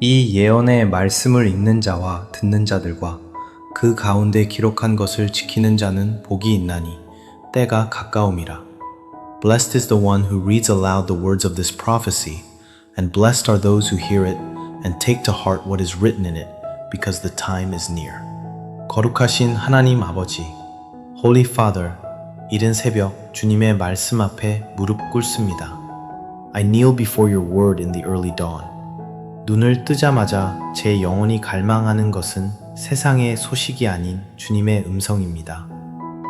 이 예언의 말씀을 읽는 자와 듣는 자들과 그 가운데 기록한 것을 지키는 자는 복이 있나니 때가 가까움이라. Blessed is the one who reads aloud the words of this prophecy, and blessed are those who hear it and take to heart what is written in it, because the time is near. 거룩하신 하나님 아버지, Holy Father, 이른 새벽 주님의 말씀 앞에 무릎 꿇습니다. I kneel before your word in the early dawn. 눈을 뜨자마자 제 영혼이 갈망하는 것은 세상의 소식이 아닌 주님의 음성입니다.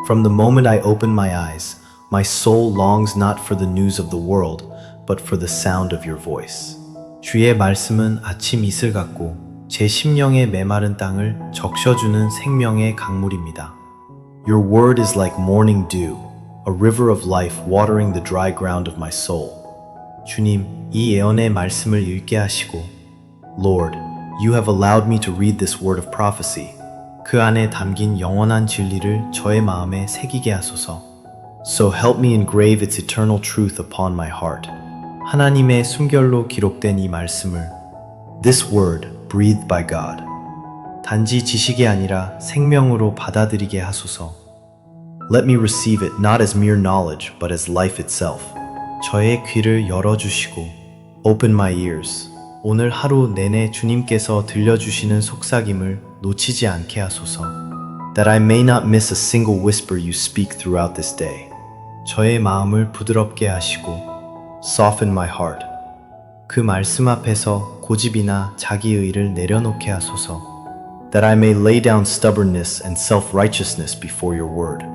From the moment I open my eyes, my soul longs not for the news of the world, but for the sound of your voice. 주의 말씀은 아침 이슬 같고 제 심령의 메마른 땅을 적셔주는 생명의 강물입니다. Your word is like morning dew, a river of life watering the dry ground of my soul. 주님, 이 예언의 말씀을 읽게 하시고 Lord, you have allowed me to read this word of prophecy. 그 안에 담긴 영원한 진리를 저의 마음에 새기게 하소서. So help me engrave its eternal truth upon my heart. 하나님의 숨결로 기록된 이 말씀을 This word, breathed by God. 단지 지식이 아니라 생명으로 받아들이게 하소서. Let me receive it not as mere knowledge, but as life itself. 저의 귀를 열어주시고 Open my ears. 오늘 하루 내내 주님께서 들려주시는 속삭임을 놓치지 않게 하소서. That I may not miss a single whisper you speak throughout this day. 저의 마음을 부드럽게 하시고 Soften my heart. 그 말씀 앞에서 고집이나 자기의의를 내려놓게 하소서. That I may lay down stubbornness and self-righteousness before your word.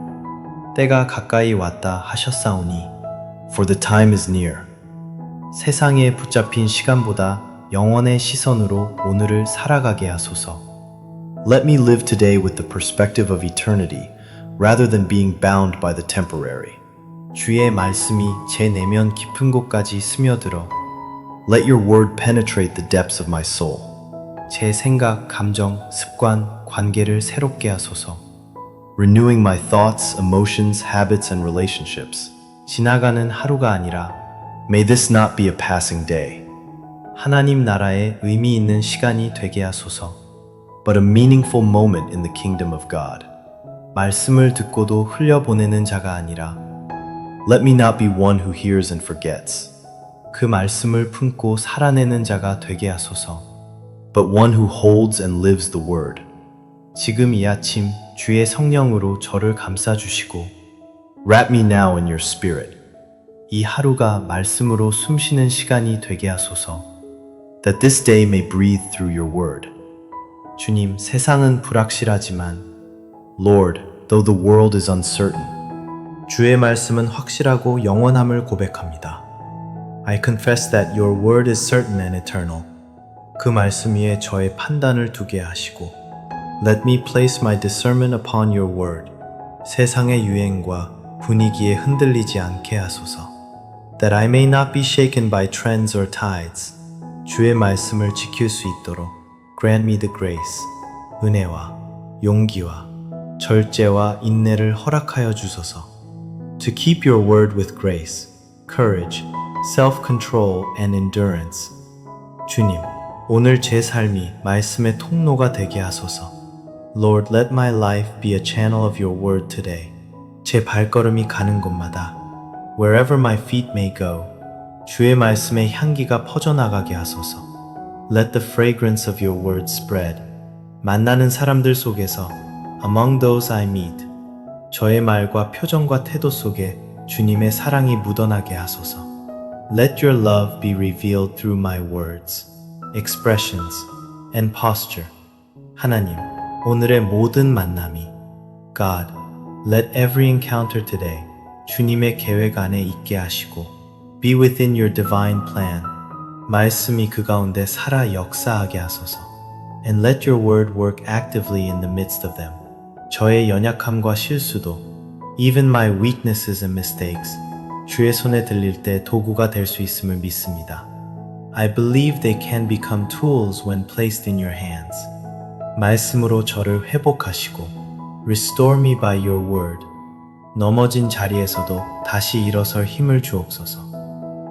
때가 가까이 왔다 하셨사오니 For the time is near. 세상에 붙잡힌 시간보다 영원의 시선으로 오늘을 살아가게 하소서. Let me live today with the perspective of eternity, rather than being bound by the temporary. 주의 말씀이 제 내면 깊은 곳까지 스며들어 Let your word penetrate the depths of my soul. 제 생각, 감정, 습관, 관계를 새롭게 하소서. Renewing my thoughts, emotions, habits, and relationships. 지나가는 하루가 아니라 May this not be a passing day. 하나님 나라에 의미 있는 시간이 되게 하소서. But a meaningful moment in the kingdom of God. 말씀을 듣고도 흘려보내는 자가 아니라 Let me not be one who hears and forgets. 그 말씀을 품고 살아내는 자가 되게 하소서. But one who holds and lives the word. 지금 이 아침 주의 성령으로 저를 감싸주시고 Wrap me now in your spirit. 이 하루가 말씀으로 숨쉬는 시간이 되게 하소서. That this day may breathe through your word. 주님, 세상은 불확실하지만 Lord, though the world is uncertain. 주의 말씀은 확실하고 영원함을 고백합니다. I confess that your word is certain and eternal. 그 말씀 위에 저의 판단을 두게 하시고 Let me place my discernment upon your word. 세상의 유행과 분위기에 흔들리지 않게 하소서. That I may not be shaken by trends or tides. 주의 말씀을 지킬 수 있도록 Grant me the grace, 은혜와 용기와 절제와 인내를 허락하여 주소서. To keep your word with grace, courage, self-control and endurance. 주님, 오늘 제 삶이 말씀의 통로가 되게 하소서. Lord, let my life be a channel of your word today. 제 발걸음이 가는 곳마다 Wherever my feet may go, 주의 말씀의 향기가 퍼져나가게 하소서. Let the fragrance of your word spread. 만나는 사람들 속에서 Among those I meet. 저의 말과 표정과 태도 속에 주님의 사랑이 묻어나게 하소서. Let your love be revealed through my words, expressions, and posture. 하나님, 오늘의 모든 만남이 God, let every encounter today 주님의 계획 안에 있게 하시고 Be within your divine plan. 말씀이 그 가운데 살아 역사하게 하소서. And let your word work actively in the midst of them. 저의 연약함과 실수도 Even my weaknesses and mistakes 주의 손에 들릴 때 도구가 될 수 있음을 믿습니다. I believe they can become tools when placed in your hands. 말씀으로 저를 회복하시고 Restore me by your word. 넘어진 자리에서도 다시 일어설 힘을 주옵소서.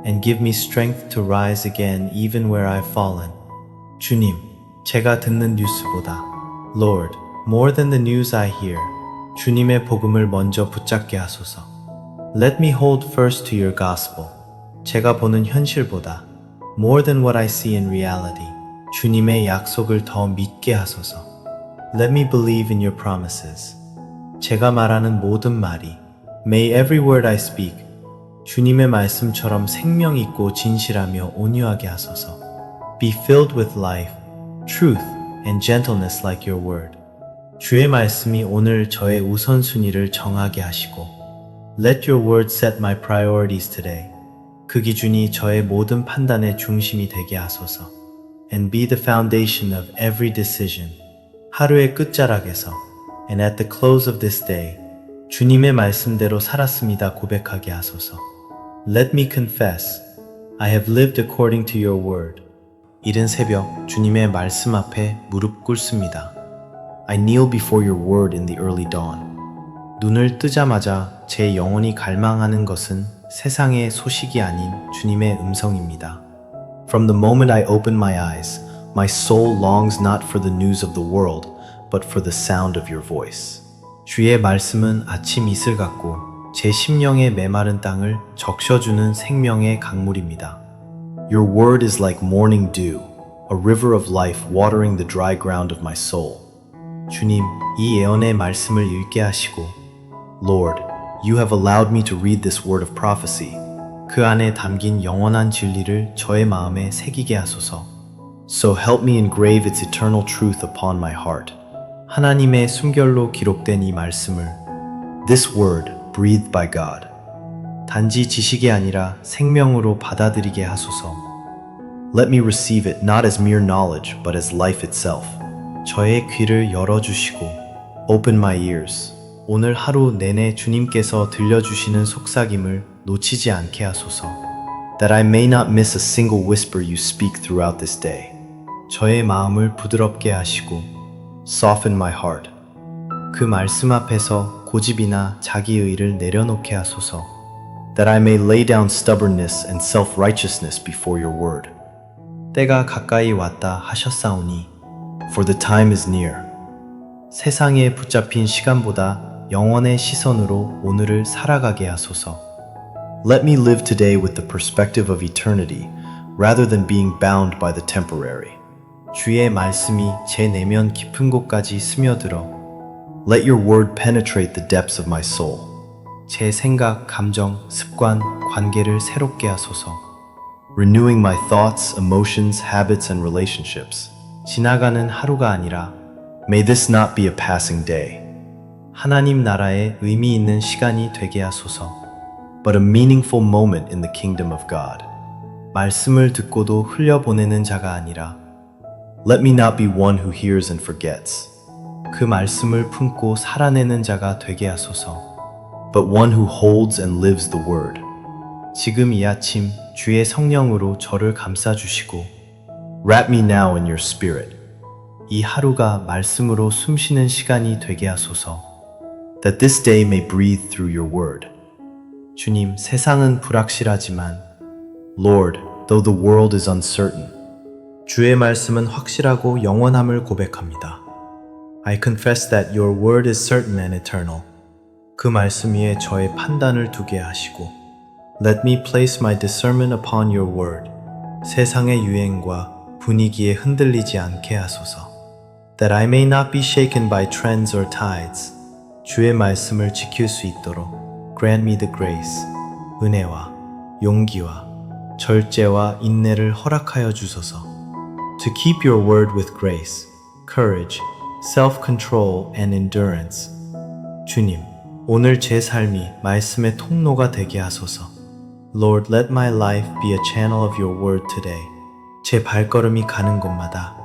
And give me strength to rise again even where I've fallen. 주님, 제가 듣는 뉴스보다 Lord, more than the news I hear, 주님의 복음을 먼저 붙잡게 하소서. Let me hold first to your gospel. 제가 보는 현실보다 more than what I see in reality, 주님의 약속을 더 믿게 하소서. Let me believe in your promises. 제가 말하는 모든 말이 May every word I speak, 주님의 말씀처럼 생명 있고 진실하며 온유하게 하소서. Be filled with life, truth, and gentleness like your word. 주의 말씀이 오늘 저의 우선순위를 정하게 하시고 Let your word set my priorities today. 그 기준이 저의 모든 판단의 중심이 되게 하소서. And be the foundation of every decision. 하루의 끝자락에서 And at the close of this day, 주님의 말씀대로 살았습니다 고백하게 하소서. Let me confess, I have lived according to your word. 이른 새벽 주님의 말씀 앞에 무릎 꿇습니다. I kneel before your word in the early dawn. 눈을 뜨자마자 제 영혼이 갈망하는 것은 세상의 소식이 아닌 주님의 음성입니다. From the moment I open my eyes, my soul longs not for the news of the world, but for the sound of your voice. 주의 말씀은 아침 이슬 같고 제 심령의 메마른 땅을 적셔주는 생명의 강물입니다. Your word is like morning dew, a river of life watering the dry ground of my soul. 주님, 이 예언의 말씀을 읽게 하시고 Lord, you have allowed me to read this word of prophecy. 그 안에 담긴 영원한 진리를 저의 마음에 새기게 하소서. So help me engrave its eternal truth upon my heart. 하나님의 숨결로 기록된 이 말씀을 This word, breathed by God. 단지 지식이 아니라 생명으로 받아들이게 하소서. Let me receive it not as mere knowledge, but as life itself. 저의 귀를 열어주시고 Open my ears. 오늘 하루 내내 주님께서 들려주시는 속삭임을 놓치지 않게 하소서. That I may not miss a single whisper you speak throughout this day. 저의 마음을 부드럽게 하시고 Soften my heart. 그 말씀 앞에서 고집이나 자기의의를 내려놓게 하소서. That I may lay down stubbornness and self-righteousness before your word. 때가 가까이 왔다 하셨사오니 For the time is near. 세상에 붙잡힌 시간보다 영원의 시선으로 오늘을 살아가게 하소서. Let me live today with the perspective of eternity, rather than being bound by the temporary. 주의 말씀이 제 내면 깊은 곳까지 스며들어 Let your word penetrate the depths of my soul. 제 생각, 감정, 습관, 관계를 새롭게 하소서. Renewing my thoughts, emotions, habits, and relationships. 지나가는 하루가 아니라 May this not be a passing day. 하나님 나라에 의미 있는 시간이 되게 하소서. But a meaningful moment in the kingdom of God. 말씀을 듣고도 흘려보내는 자가 아니라 Let me not be one who hears and forgets. 그 말씀을 품고 살아내는 자가 되게 하소서. But one who holds and lives the word. 지금 이 아침 주의 성령으로 저를 감싸주시고 Wrap me now in your spirit. 이 하루가 말씀으로 숨쉬는 시간이 되게 하소서. That this day may breathe through your word. 주님, 세상은 불확실하지만 Lord, though the world is uncertain. 주의 말씀은 확실하고 영원함을 고백합니다. I confess that your word is certain and eternal. 그 말씀 위에 저의 판단을 두게 하시고 Let me place my discernment upon your word. 세상의 유행과 분위기에 흔들리지 않게 하소서. That I may not be shaken by trends or tides. 주의 말씀을 지킬 수 있도록 Grant me the grace. 은혜와 용기와 절제와 인내를 허락하여 주소서. To keep your word with grace, courage, self-control and endurance. 주님, 오늘 제 삶이 말씀의 통로가 되게 하소서. Lord, let my life be a channel of your word today. 제 발걸음이 가는 곳마다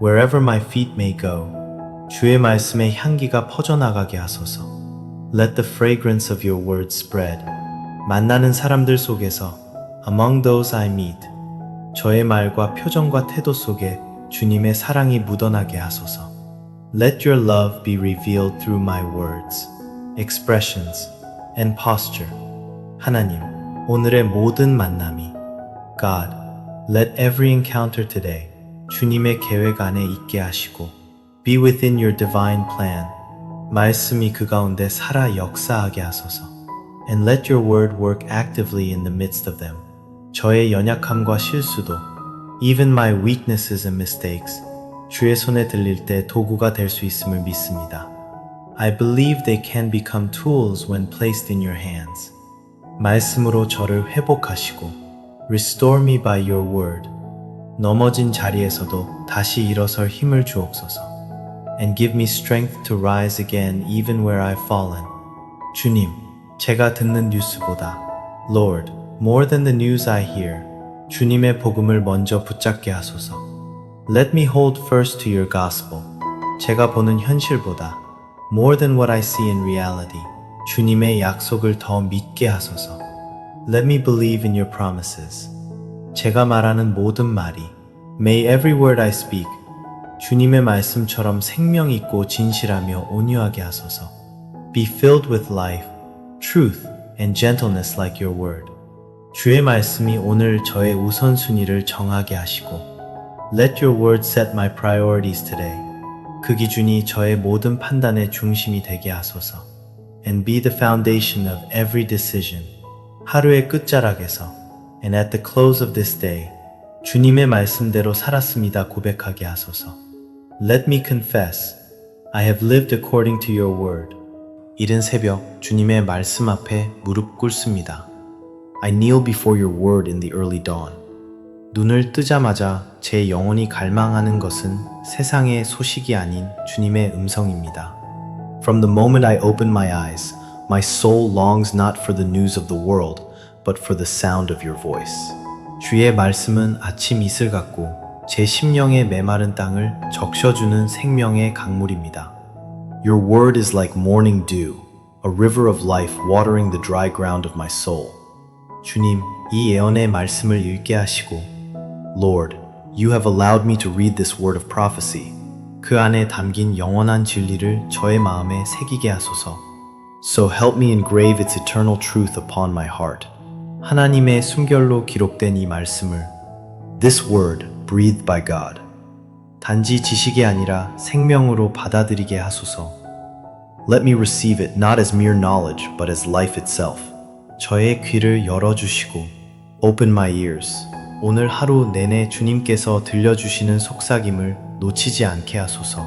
Wherever my feet may go, 주의 말씀의 향기가 퍼져나가게 하소서. Let the fragrance of your word spread. 만나는 사람들 속에서 Among those I meet, 저의 말과 표정과 태도 속에 주님의 사랑이 묻어나게 하소서. Let your love be revealed through my words, expressions, and posture. 하나님, 오늘의 모든 만남이 God, let every encounter today 주님의 계획 안에 있게 하시고 Be within your divine plan. 말씀이 그 가운데 살아 역사하게 하소서. And let your word work actively in the midst of them. 저의 연약함과 실수도 Even my weaknesses and mistakes 주의 손에 들릴 때 도구가 될 수 있음을 믿습니다. I believe they can become tools when placed in your hands. 말씀으로 저를 회복하시고 Restore me by your word. 넘어진 자리에서도 다시 일어설 힘을 주옵소서. And give me strength to rise again even where I've fallen. 주님, 제가 듣는 뉴스보다 Lord, more than the news I hear, 주님의 복음을 먼저 붙잡게 하소서. Let me hold first to your gospel. 제가 보는 현실보다 more than what I see in reality, 주님의 약속을 더 믿게 하소서. Let me believe in your promises. 제가 말하는 모든 말이 May every word I speak 주님의 말씀처럼 생명 있고 진실하며 온유하게 하소서. Be filled with life, truth, and gentleness like your word. 주의 말씀이 오늘 저의 우선순위를 정하게 하시고 Let your word set my priorities today. 그 기준이 저의 모든 판단의 중심이 되게 하소서. And be the foundation of every decision. 하루의 끝자락에서 And at the close of this day 주님의 말씀대로 살았습니다 고백하게 하소서. Let me confess, I have lived according to your word. 이른 새벽 주님의 말씀 앞에 무릎 꿇습니다. I kneel before your word in the early dawn. 눈을 뜨자마자 제 영혼이 갈망하는 것은 세상의 소식이 아닌 주님의 음성입니다. From the moment I open my eyes, my soul longs not for the news of the world, but for the sound of your voice. 주의 말씀은 아침 이슬 같고 제 심령의 메마른 땅을 적셔주는 생명의 강물입니다. Your word is like morning dew, a river of life watering the dry ground of my soul. 주님, 이 예언의 말씀을 읽게 하시고 Lord, you have allowed me to read this word of prophecy. 그 안에 담긴 영원한 진리를 저의 마음에 새기게 하소서. So help me engrave its eternal truth upon my heart. 하나님의 숨결로 기록된 이 말씀을 This word, breathed by God. 단지 지식이 아니라 생명으로 받아들이게 하소서. Let me receive it not as mere knowledge, but as life itself. 저의 귀를 열어주시고 Open my ears. 오늘 하루 내내 주님께서 들려주시는 속삭임을 놓치지 않게 하소서.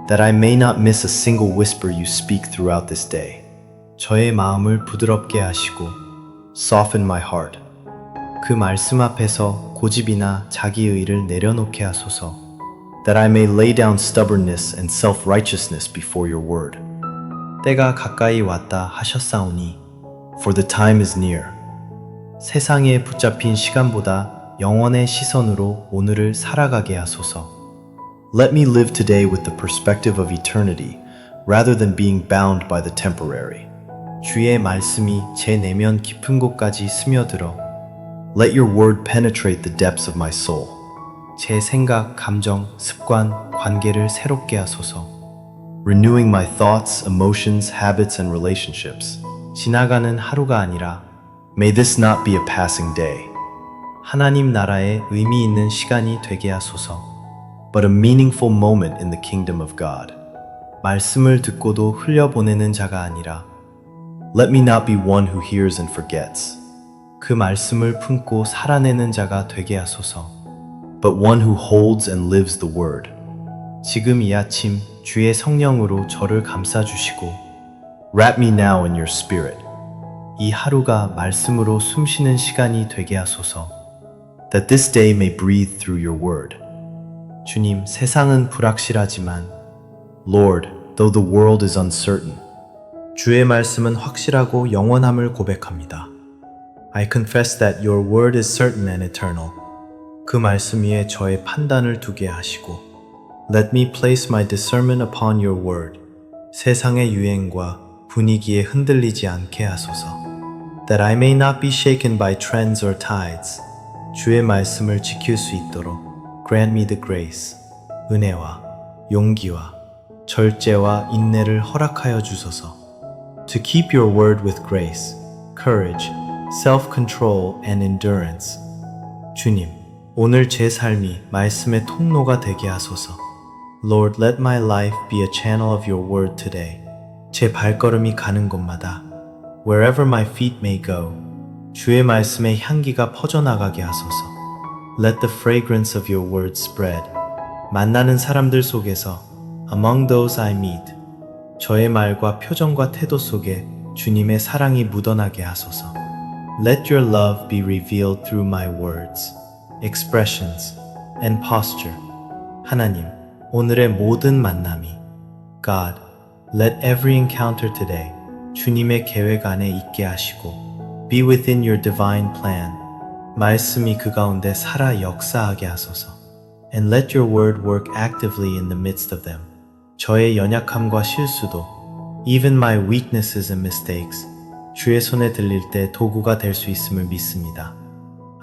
That I may not miss a single whisper you speak throughout this day. 저의 마음을 부드럽게 하시고 Soften my heart. 그 말씀 앞에서 고집이나 자기의의를 내려놓게 하소서. That I may lay down stubbornness and self-righteousness before your word. 때가 가까이 왔다 하셨사오니 For the time is near. 세상에 붙잡힌 시간보다 영원의 시선으로 오늘을 살아가게 하소서. Let me live today with the perspective of eternity, rather than being bound by the temporary. 주의 말씀이 제 내면 깊은 곳까지 스며들어 Let your word penetrate the depths of my soul. 제 생각, 감정, 습관, 관계를 새롭게 하소서. Renewing my thoughts, emotions, habits, and relationships. 지나가는 하루가 아니라 May this not be a passing day. 하나님 나라에 의미 있는 시간이 되게 하소서. But a meaningful moment in the kingdom of God. 말씀을 듣고도 흘려보내는 자가 아니라 Let me not be one who hears and forgets. 그 말씀을 품고 살아내는 자가 되게 하소서. But one who holds and lives the word. 지금 이 아침 주의 성령으로 저를 감싸주시고 Wrap me now in your spirit. 이 하루가 말씀으로 숨쉬는 시간이 되게 하소서. That this day may breathe through your word. 주님, 세상은 불확실하지만 Lord, though the world is uncertain. 주의 말씀은 확실하고 영원함을 고백합니다. I confess that your word is certain and eternal. 그 말씀 위에 저의 판단을 두게 하시고 Let me place my discernment upon your word. 세상의 유행과 분위기에 흔들리지 않게 하소서. That I may not be shaken by trends or tides. 주의 말씀을 지킬 수 있도록 Grant me the grace. 은혜와 용기와 절제와 인내를 허락하여 주소서. To keep your word with grace, courage, self-control and endurance. 주님, 오늘 제 삶이 말씀의 통로가 되게 하소서. Lord, let my life be a channel of your word today. 제 발걸음이 가는 곳마다 wherever my feet may go, 주의 말씀의 향기가 퍼져나가게 하소서. Let the fragrance of your word spread. 만나는 사람들 속에서 among those I meet, 저의 말과 표정과 태도 속에 주님의 사랑이 묻어나게 하소서. Let your love be revealed through my words, expressions, and posture. 하나님, 오늘의 모든 만남이 God, let every encounter today 주님의 계획 안에 있게 하시고 be within your divine plan. 말씀이 그 가운데 살아 역사하게 하소서. And let your word work actively in the midst of them. 저의 연약함과 실수도 even my weaknesses and mistakes 주의 손에 들릴 때 도구가 될 수 있음을 믿습니다.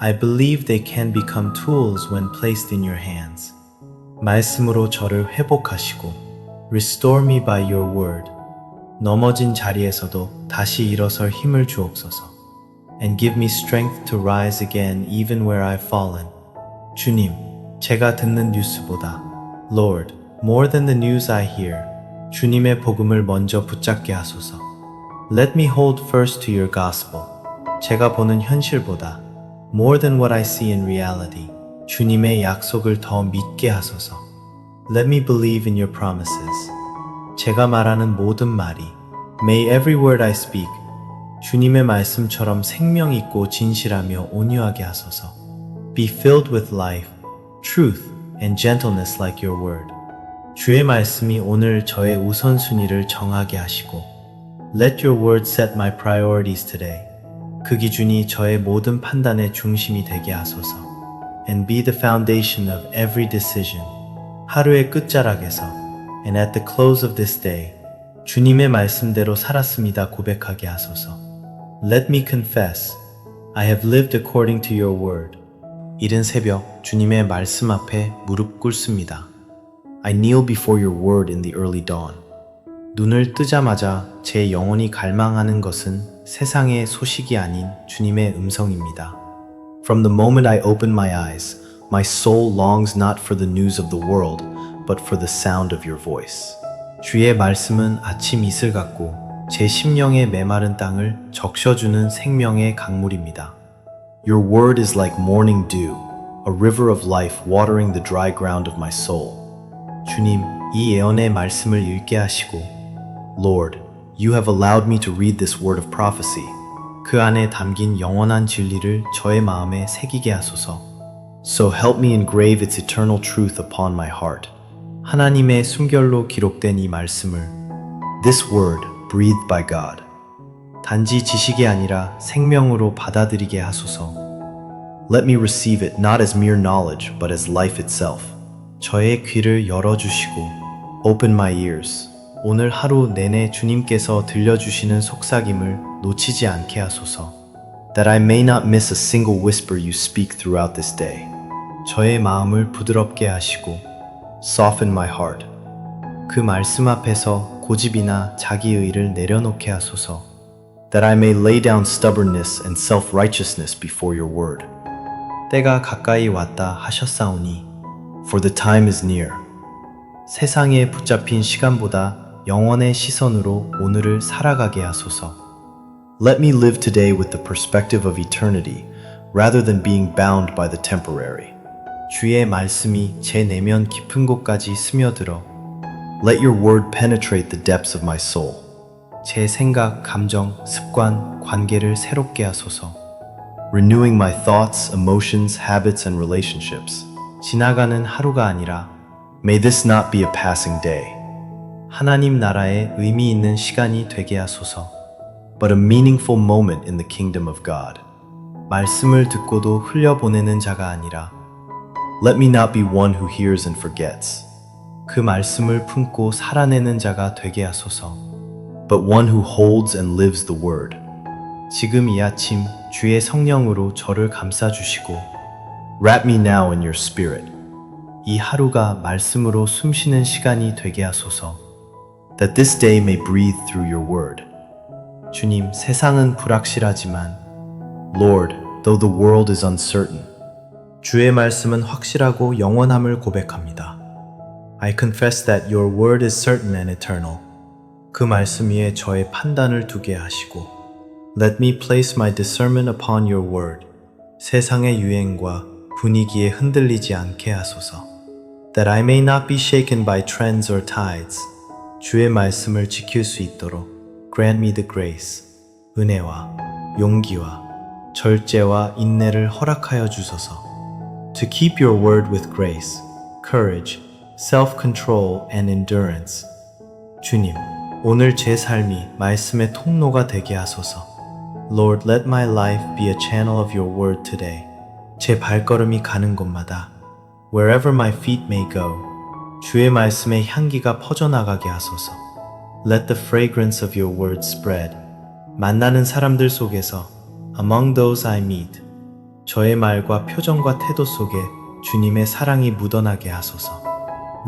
I believe they can become tools when placed in your hands. 말씀으로 저를 회복하시고 Restore me by your word. 넘어진 자리에서도 다시 일어설 힘을 주옵소서. And give me strength to rise again even where I've fallen. 주님, 제가 듣는 뉴스보다 Lord, more than the news I hear, 주님의 복음을 먼저 붙잡게 하소서. Let me hold first to your gospel. 제가 보는 현실보다 more than what I see in reality, 주님의 약속을 더 믿게 하소서. Let me believe in your promises. 제가 말하는 모든 말이 May every word I speak 주님의 말씀처럼 생명 있고 진실하며 온유하게 하소서. Be filled with life, truth, and gentleness like your word. 주의 말씀이 오늘 저의 우선순위를 정하게 하시고 Let your word set my priorities today. 그 기준이 저의 모든 판단의 중심이 되게 하소서. And be the foundation of every decision. 하루의 끝자락에서 And at the close of this day 주님의 말씀대로 살았습니다 고백하게 하소서. Let me confess, I have lived according to your word. 이른 새벽 주님의 말씀 앞에 무릎 꿇습니다. I kneel before your word in the early dawn. 눈을 뜨자마자 제 영혼이 갈망하는 것은 세상의 소식이 아닌 주님의 음성입니다. From the moment I open my eyes, my soul longs not for the news of the world, but for the sound of your voice. 주의 말씀은 아침 이슬 같고 제 심령의 메마른 땅을 적셔주는 생명의 강물입니다. Your word is like morning dew, a river of life watering the dry ground of my soul. 주님, 이 예언의 말씀을 읽게 하시고 Lord, you have allowed me to read this word of prophecy. 그 안에 담긴 영원한 진리를 저의 마음에 새기게 하소서. So help me engrave its eternal truth upon my heart. 하나님의 숨결로 기록된 이 말씀을 This word, breathed by God. 단지 지식이 아니라 생명으로 받아들이게 하소서. Let me receive it not as mere knowledge, but as life itself. 저의 귀를 열어주시고 Open my ears. 오늘 하루 내내 주님께서 들려주시는 속삭임을 놓치지 않게 하소서. That I may not miss a single whisper you speak throughout this day. 저의 마음을 부드럽게 하시고 Soften my heart. 그 말씀 앞에서 고집이나 자기의를 내려놓게 하소서. That I may lay down stubbornness and self-righteousness before your word. 때가 가까이 왔다 하셨사오니 For the time is near. 세상에 붙잡힌 시간보다 영원의 시선으로 오늘을 살아가게 하소서. Let me live today with the perspective of eternity, rather than being bound by the temporary. 주의 말씀이 제 내면 깊은 곳까지 스며들어 Let your word penetrate the depths of my soul. 제 생각, 감정, 습관, 관계를 새롭게 하소서. Renewing my thoughts, emotions, habits, and relationships. 지나가는 하루가 아니라 May this not be a passing day. 하나님 나라에 의미 있는 시간이 되게 하소서. But a meaningful moment in the kingdom of God. 말씀을 듣고도 흘려보내는 자가 아니라 Let me not be one who hears and forgets. 그 말씀을 품고 살아내는 자가 되게 하소서. But one who holds and lives the word. 지금 이 아침 주의 성령으로 저를 감싸주시고 Wrap me now in your spirit. 이 하루가 말씀으로 숨쉬는 시간이 되게 하소서. That this day may breathe through your word. 주님, 세상은 불확실하지만 Lord, though the world is uncertain, 주의 말씀은 확실하고 영원함을 고백합니다. I confess that your word is certain and eternal. 그 말씀 위에 저의 판단을 두게 하시고 Let me place my discernment upon your word. 세상의 유행과 분위기에 흔들리지 않게 하소서. That I may not be shaken by trends or tides. 주의 말씀을 지킬 수 있도록 Grant me the grace. 은혜와 용기와 절제와 인내를 허락하여 주소서. To keep your word with grace, courage, self-control and endurance. 주님, 오늘 제 삶이 말씀의 통로가 되게 하소서. Lord, let my life be a channel of your word today. 제 발걸음이 가는 곳마다 Wherever my feet may go, 주의 말씀의 향기가 퍼져나가게 하소서. Let the fragrance of your word spread. 만나는 사람들 속에서 Among those I meet, 저의 말과 표정과 태도 속에 주님의 사랑이 묻어나게 하소서.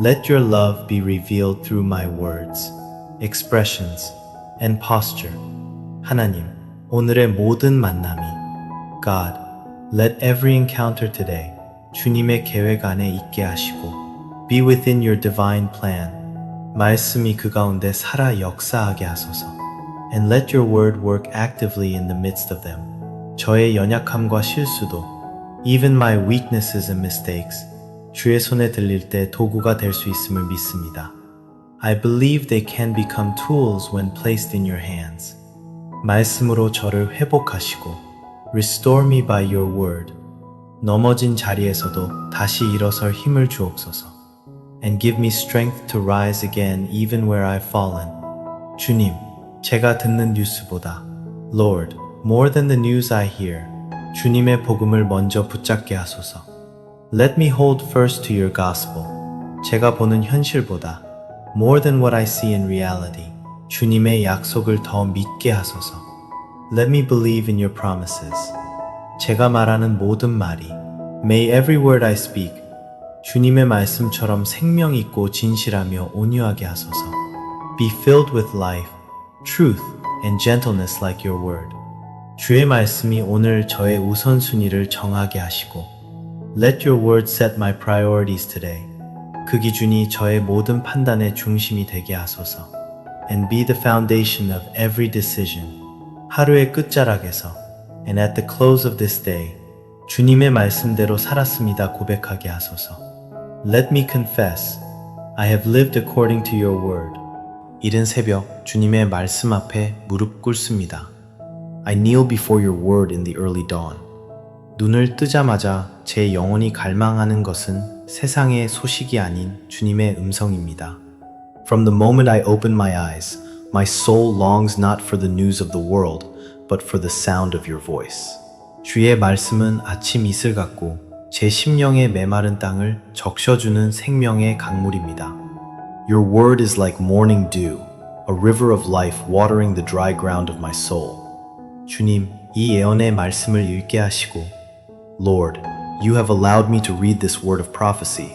Let your love be revealed through my words, expressions, and posture. 하나님, 오늘의 모든 만남이 God, let every encounter today 주님의 계획 안에 있게 하시고 Be within your divine plan. 말씀이 그 가운데 살아 역사하게 하소서. And let your word work actively in the midst of them. 저의 연약함과 실수도 Even my weaknesses and mistakes 주의 손에 들릴 때 도구가 될 수 있음을 믿습니다. I believe they can become tools when placed in your hands. 말씀으로 저를 회복하시고 Restore me by your word. 넘어진 자리에서도 다시 일어설 힘을 주옵소서. And give me strength to rise again even where I've fallen. 주님, 제가 듣는 뉴스보다 Lord, more than the news I hear, 주님의 복음을 먼저 붙잡게 하소서. Let me hold first to your gospel. 제가 보는 현실보다 more than what I see in reality, 주님의 약속을 더 믿게 하소서. Let me believe in your promises. 제가 말하는 모든 말이 May every word I speak 주님의 말씀처럼 생명 있고 진실하며 온유하게 하소서. Be filled with life, truth, and gentleness like your word. 주의 말씀이 오늘 저의 우선순위를 정하게 하시고 Let your word set my priorities today. 그 기준이 저의 모든 판단의 중심이 되게 하소서. And be the foundation of every decision. 하루의 끝자락에서 And at the close of this day 주님의 말씀대로 살았습니다 고백하게 하소서. Let me confess I have lived according to your word. 이른 새벽 주님의 말씀 앞에 무릎 꿇습니다. I kneel before your word in the early dawn. 눈을 뜨자마자 제 영혼이 갈망하는 것은 세상의 소식이 아닌 주님의 음성입니다. From the moment I open my eyes, my soul longs not for the news of the world, but for the sound of your voice. 주의 말씀은 아침 이슬 같고 제 심령의 메마른 땅을 적셔주는 생명의 강물입니다. Your word is like morning dew, a river of life watering the dry ground of my soul. 주님, 이 예언의 말씀을 읽게 하시고 Lord, you have allowed me to read this word of prophecy.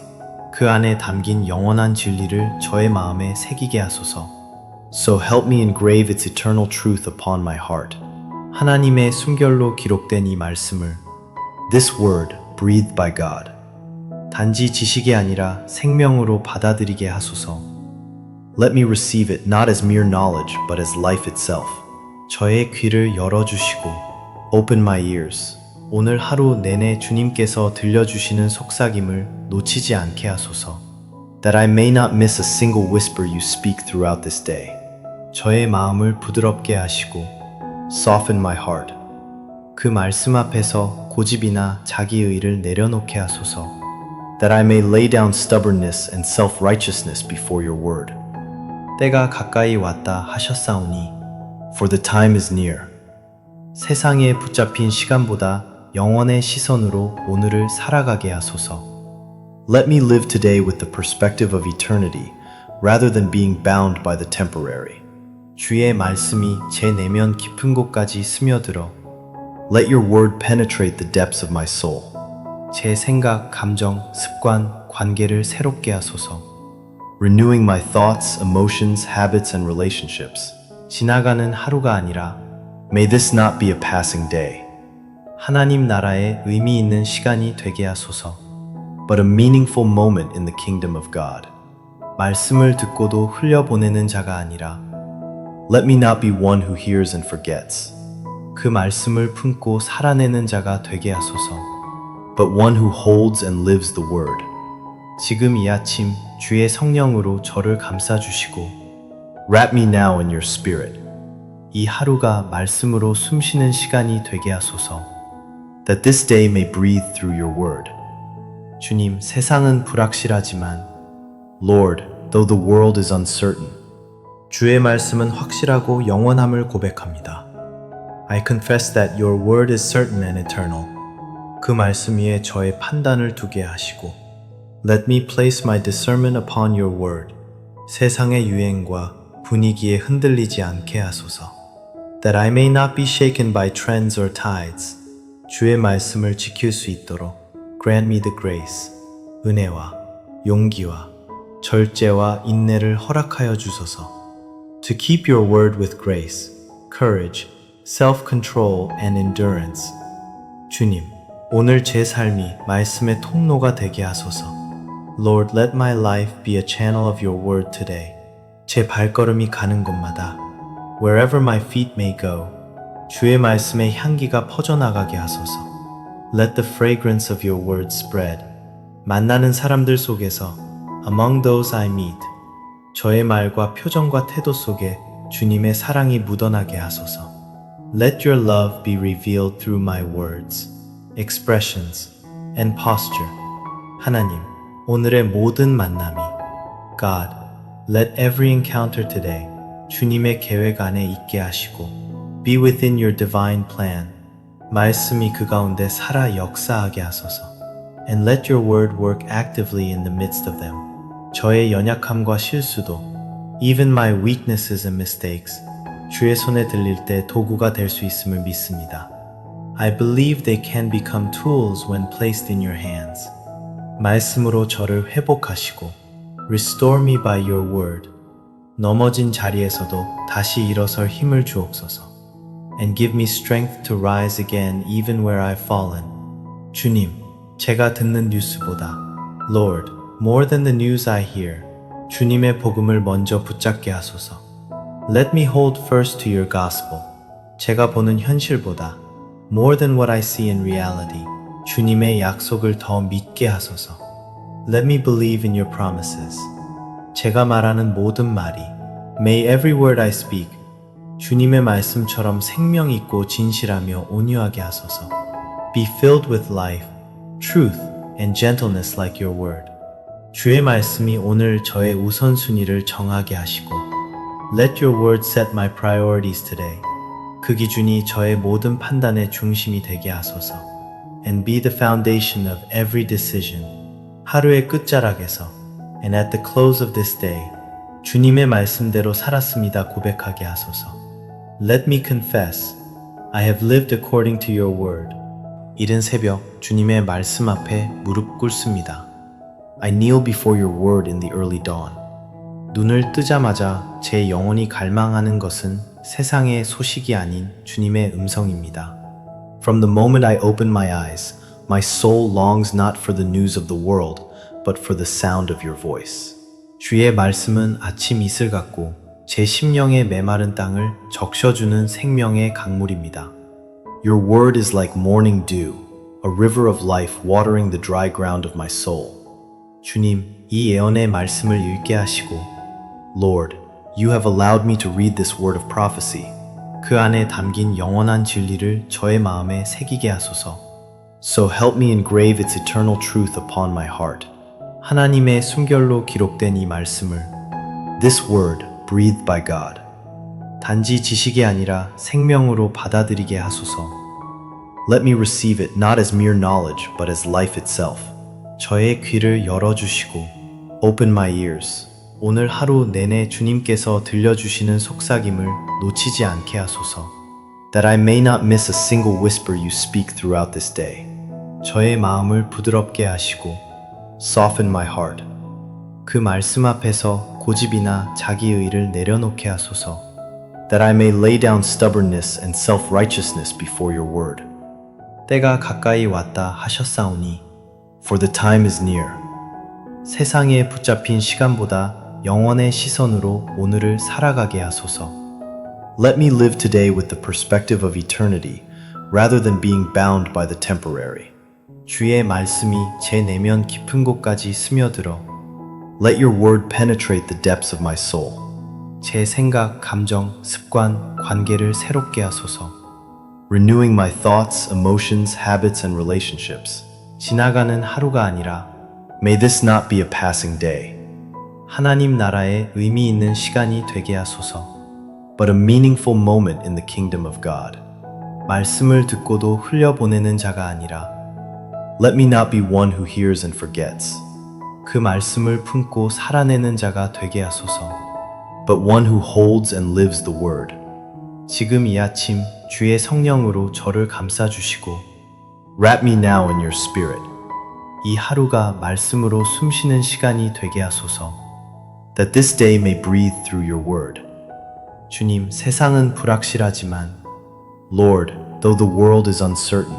그 안에 담긴 영원한 진리를 저의 마음에 새기게 하소서. So help me engrave its eternal truth upon my heart. 하나님의 숨결로 기록된 이 말씀을 This word, breathed by God. 단지 지식이 아니라 생명으로 받아들이게 하소서. Let me receive it not as mere knowledge, but as life itself. 저의 귀를 열어주시고 Open my ears. 오늘 하루 내내 주님께서 들려주시는 속삭임을 놓치지 않게 하소서. That I may not miss a single whisper you speak throughout this day. 저의 마음을 부드럽게 하시고 Soften my heart. 그 말씀 앞에서 고집이나 자기의를 내려놓게 하소서. That I may lay down stubbornness and self-righteousness before your word. 때가 가까이 왔다 하셨사오니 For the time is near. 세상에 붙잡힌 시간보다 영원의 시선으로 오늘을 살아가게 하소서. Let me live today with the perspective of eternity, rather than being bound by the temporary. 주의 말씀이 제 내면 깊은 곳까지 스며들어 Let your word penetrate the depths of my soul. 제 생각, 감정, 습관, 관계를 새롭게 하소서. Renewing my thoughts, emotions, habits, and relationships. 지나가는 하루가 아니라 May this not be a passing day. 하나님 나라에 의미 있는 시간이 되게 하소서. but a meaningful moment in the kingdom of God. 말씀을 듣고도 흘려보내는 자가 아니라 Let me not be one who hears and forgets, 그 말씀을 품고 살아내는 자가 되게 하소서. but one who holds and lives the word. 지금 이 아침 주의 성령으로 저를 감싸주시고 Wrap me now in your spirit, 이 하루가 말씀으로 숨쉬는 시간이 되게 하소서. that this day may breathe through your word. 주님, 세상은 불확실하지만 Lord, though the world is uncertain, 주의 말씀은 확실하고 영원함을 고백합니다. I confess that your word is certain and eternal. 그 말씀 위에 저의 판단을 두게 하시고 Let me place my discernment upon your word. 세상의 유행과 분위기에 흔들리지 않게 하소서. That I may not be shaken by trends or tides. 주의 말씀을 지킬 수 있도록 Grant me the grace. 은혜와 용기와 절제와 인내를 허락하여 주소서. To keep your word with grace, courage, self-control and endurance. 주님, 오늘 제 삶이 말씀의 통로가 되게 하소서. Lord, let my life be a channel of your word today. 제 발걸음이 가는 곳마다 Wherever my feet may go, 주의 말씀의 향기가 퍼져나가게 하소서. Let the fragrance of your word spread. 만나는 사람들 속에서 Among those I meet, 저의 말과 표정과 태도 속에 주님의 사랑이 묻어나게 하소서. Let your love be revealed through my words, expressions, and posture. 하나님, 오늘의 모든 만남이 God, let every encounter today 주님의 계획 안에 있게 하시고 Be within your divine plan. 말씀이 그 가운데 살아 역사하게 하소서. And let your word work actively in the midst of them. 저의 연약함과 실수도 Even my weaknesses and mistakes 주의 손에 들릴 때 도구가 될 수 있음을 믿습니다. I believe they can become tools when placed in your hands. 말씀으로 저를 회복하시고 Restore me by your word. 넘어진 자리에서도 다시 일어설 힘을 주옵소서. And give me strength to rise again even where I've fallen. 주님, 제가 듣는 뉴스보다 Lord, more than the news I hear, 주님의 복음을 먼저 붙잡게 하소서. Let me hold first to your gospel. 제가 보는 현실보다 more than what I see in reality, 주님의 약속을 더 믿게 하소서. Let me believe in your promises. 제가 말하는 모든 말이 May every word I speak 주님의 말씀처럼 생명 있고 진실하며 온유하게 하소서. Be filled with life, truth, and gentleness like your word. 주의 말씀이 오늘 저의 우선순위를 정하게 하시고 Let your word set my priorities today. 그 기준이 저의 모든 판단의 중심이 되게 하소서. And be the foundation of every decision. 하루의 끝자락에서 And at the close of this day 주님의 말씀대로 살았습니다 고백하게 하소서. Let me confess, I have lived according to your word. 이른 새벽 주님의 말씀 앞에 무릎 꿇습니다. I kneel before your word in the early dawn. 눈을 뜨자마자 제 영혼이 갈망하는 것은 세상의 소식이 아닌 주님의 음성입니다. From the moment I open my eyes, my soul longs not for the news of the world, but for the sound of your voice. 주의 말씀은 아침 이슬 같고 제 심령의 메마른 땅을 적셔주는 생명의 강물입니다. Your word is like morning dew, a river of life watering the dry ground of my soul. 주님, 이 예언의 말씀을 읽게 하시고 Lord, you have allowed me to read this word of prophecy. 그 안에 담긴 영원한 진리를 저의 마음에 새기게 하소서. So help me engrave its eternal truth upon my heart. 하나님의 숨결로 기록된 이 말씀을 This word, breathed by God. 단지 지식이 아니라 생명으로 받아들이게 하소서. Let me receive it not as mere knowledge, but as life itself. 저의 귀를 열어주시고 Open my ears. 오늘 하루 내내 주님께서 들려주시는 속삭임을 놓치지 않게 하소서. That I may not miss a single whisper you speak throughout this day. 저의 마음을 부드럽게 하시고 Soften my heart. 그 말씀 앞에서 고집이나 자기의를 내려놓게 하소서. That I may lay down stubbornness and self-righteousness before your word. 때가 가까이 왔다 하셨사오니 For the time is near. 세상에 붙잡힌 시간보다 영원의 시선으로 오늘을 살아가게 하소서. Let me live today with the perspective of eternity, rather than being bound by the temporary. 주의 말씀이 제 내면 깊은 곳까지 스며들어 Let your word penetrate the depths of my soul. 제 생각, 감정, 습관, 관계를 새롭게 하소서. Renewing my thoughts, emotions, habits, and relationships. 지나가는 하루가 아니라 May this not be a passing day, 하나님 나라에 의미 있는 시간이 되게 하소서. but a meaningful moment in the kingdom of God. 말씀을 듣고도 흘려보내는 자가 아니라 Let me not be one who hears and forgets, 그 말씀을 품고 살아내는 자가 되게 하소서. but one who holds and lives the word. 지금 이 아침 주의 성령으로 저를 감싸주시고 Wrap me now in your spirit, 이 하루가 말씀으로 숨쉬는 시간이 되게 하소서. that this day may breathe through your word. 주님, 세상은 불확실하지만 Lord, though the world is uncertain,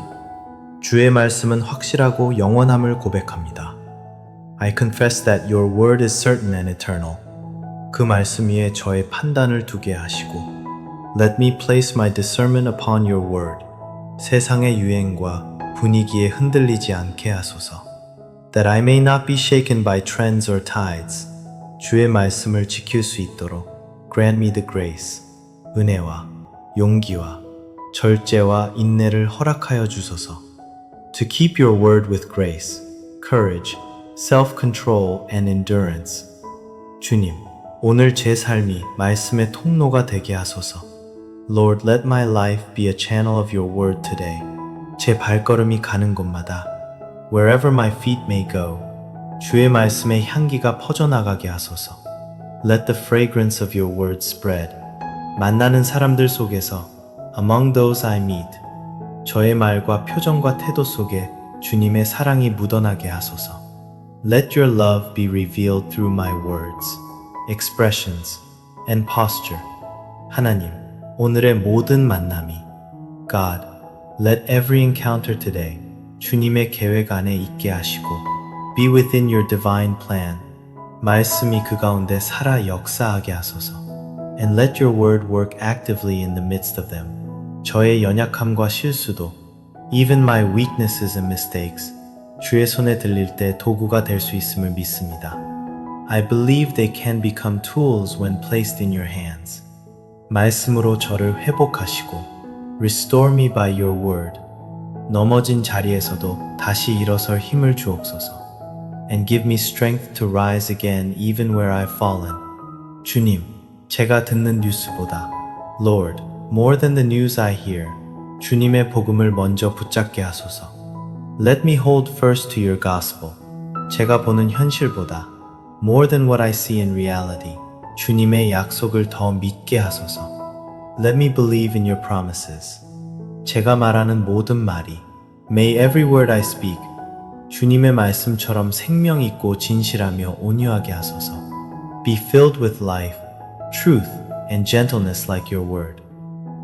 주의 말씀은 확실하고 영원함을 고백합니다. I confess that your word is certain and eternal. 그 말씀 위에 저의 판단을 두게 하시고 Let me place my discernment upon your word. 세상의 유행과 분위기에 흔들리지 않게 하소서. That I may not be shaken by trends or tides. 주의 말씀을 지킬 수 있도록 Grant me the grace. 은혜와 용기와 절제와 인내를 허락하여 주소서. To keep your word with grace, courage, self-control and endurance. 주님, 오늘 제 삶이 말씀의 통로가 되게 하소서. Lord, let my life be a channel of your word today. 제 발걸음이 가는 곳마다 Wherever my feet may go, 주의 말씀의 향기가 퍼져나가게 하소서. Let the fragrance of your word spread. 만나는 사람들 속에서 Among those I meet, 저의 말과 표정과 태도 속에 주님의 사랑이 묻어나게 하소서. Let your love be revealed through my words, expressions, and posture. 하나님, 오늘의 모든 만남이 God, let every encounter today 주님의 계획 안에 있게 하시고 Be within your divine plan. 말씀이 그 가운데 살아 역사하게 하소서. And let your word work actively in the midst of them. 저의 연약함과 실수도 Even my weaknesses and mistakes 주의 손에 들릴 때 도구가 될 수 있음을 믿습니다. I believe they can become tools when placed in your hands. 말씀으로 저를 회복하시고 Restore me by your word. 넘어진 자리에서도 다시 일어설 힘을 주옵소서. And give me strength to rise again even where I've fallen. 주님, 제가 듣는 뉴스보다 Lord, more than the news I hear, 주님의 복음을 먼저 붙잡게 하소서. Let me hold first to your gospel. 제가 보는 현실보다 more than what I see in reality, 주님의 약속을 더 믿게 하소서. Let me believe in your promises. 제가 말하는 모든 말이 May every word I speak 주님의 말씀처럼 생명 있고 진실하며 온유하게 하소서. Be filled with life, truth, and gentleness like your word.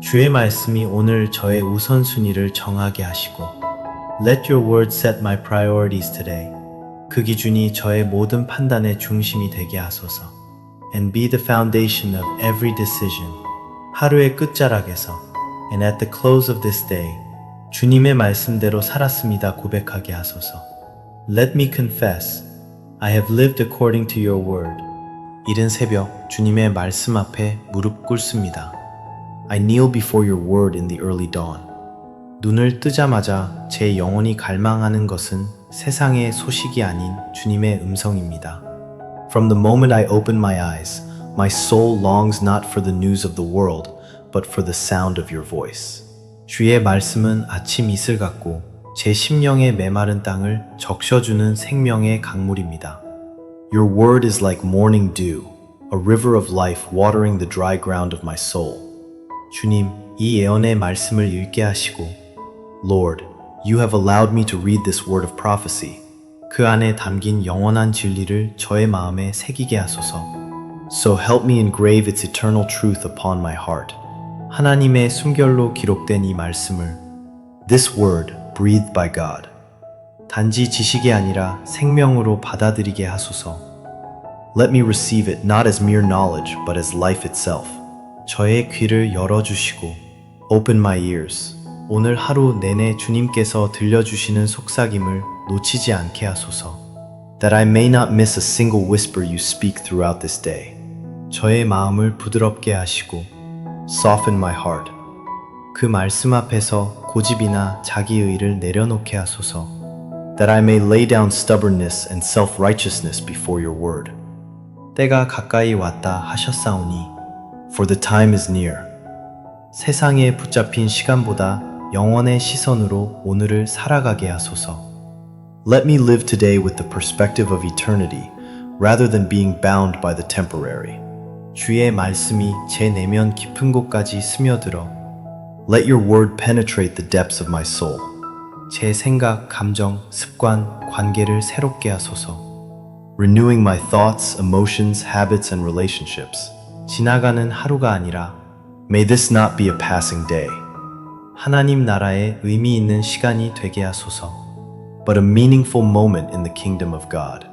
주의 말씀이 오늘 저의 우선순위를 정하게 하시고 Let your word set my priorities today. 그 기준이 저의 모든 판단의 중심이 되게 하소서. And be the foundation of every decision. 하루의 끝자락에서 And at the close of this day, 주님의 말씀대로 살았습니다 고백하게 하소서. Let me confess, I have lived according to your word. 이른 새벽 주님의 말씀 앞에 무릎 꿇습니다. I kneel before your word in the early dawn. 눈을 뜨자마자 제 영혼이 갈망하는 것은 세상의 소식이 아닌 주님의 음성입니다. From the moment I open my eyes, my soul longs not for the news of the world, but for the sound of your voice. 주의 말씀은 아침 이슬 같고 제 심령의 메마른 땅을 적셔주는 생명의 강물입니다. Your word is like morning dew, a river of life watering the dry ground of my soul. 주님, 이 예언의 말씀을 읽게 하시고 Lord, you have allowed me to read this word of prophecy. 그 안에 담긴 영원한 진리를 저의 마음에 새기게 하소서. So help me engrave its eternal truth upon my heart. 하나님의 숨결로 기록된 이 말씀을 This word, breathed by God. 단지 지식이 아니라 생명으로 받아들이게 하소서. Let me receive it not as mere knowledge, but as life itself. 저의 귀를 열어주시고 Open my ears, 오늘 하루 내내 주님께서 들려주시는 속삭임을 놓치지 않게 하소서. that I may not miss a single whisper you speak throughout this day. 저의 마음을 부드럽게 하시고 Soften my heart, 그 말씀 앞에서 고집이나 자기의를 내려놓게 하소서. that I may lay down stubbornness and self-righteousness before your word. 때가 가까이 왔다 하셨사오니 For the time is near. 세상에 붙잡힌 시간보다 영원의 시선으로 오늘을 살아가게 하소서. Let me live today with the perspective of eternity, rather than being bound by the temporary. 주의 말씀이 제 내면 깊은 곳까지 스며들어 Let your word penetrate the depths of my soul, 제 생각, 감정, 습관, 관계를 새롭게 하소서. renewing my thoughts, emotions, habits, and relationships. 지나가는 하루가 아니라 May this not be a passing day, 하나님 나라에 의미 있는 시간이 되게 하소서. but a meaningful moment in the kingdom of God.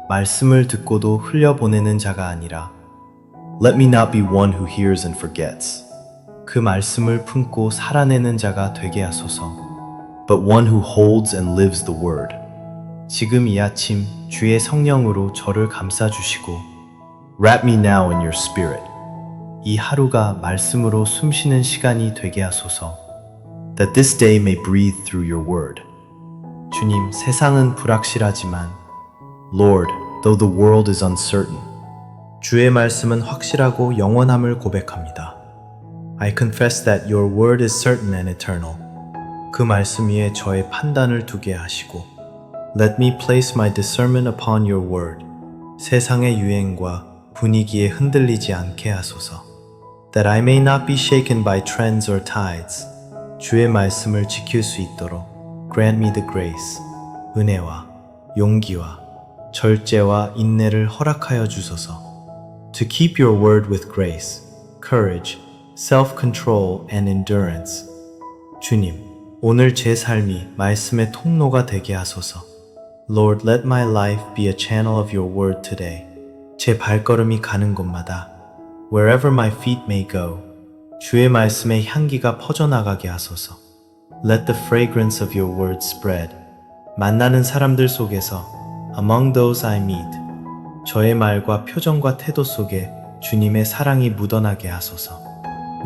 말씀을 듣고도 흘려보내는 자가 아니라 Let me not be one who hears and forgets, 그 말씀을 품고 살아내는 자가 되게 하소서. but one who holds and lives the word. 지금 이 아침 주의 성령으로 저를 감싸주시고 Wrap me now in your spirit, 이 하루가 말씀으로 숨쉬는 시간이 되게 하소서. that this day may breathe through your word. 주님, 세상은 불확실하지만 Lord, though the world is uncertain, 주의 말씀은 확실하고 영원함을 고백합니다. I confess that your word is certain and eternal. 그 말씀 위에 저의 판단을 두게 하시고 Let me place my discernment upon your word. 세상의 유행과 분위기에 흔들리지 않게 하소서. That I may not be shaken by trends or tides. 주의 말씀을 지킬 수 있도록 Grant me the grace. 은혜와 용기와 절제와 인내를 허락하여 주소서. To keep your word with grace, courage, self-control and endurance. 주님, 오늘 제 삶이 말씀의 통로가 되게 하소서. Lord, let my life be a channel of your word today. 제 발걸음이 가는 곳마다 wherever my feet may go, 주의 말씀의 향기가 퍼져나가게 하소서. Let the fragrance of your word spread. 만나는 사람들 속에서 among those I meet, 저의 말과 표정과 태도 속에 주님의 사랑이 묻어나게 하소서.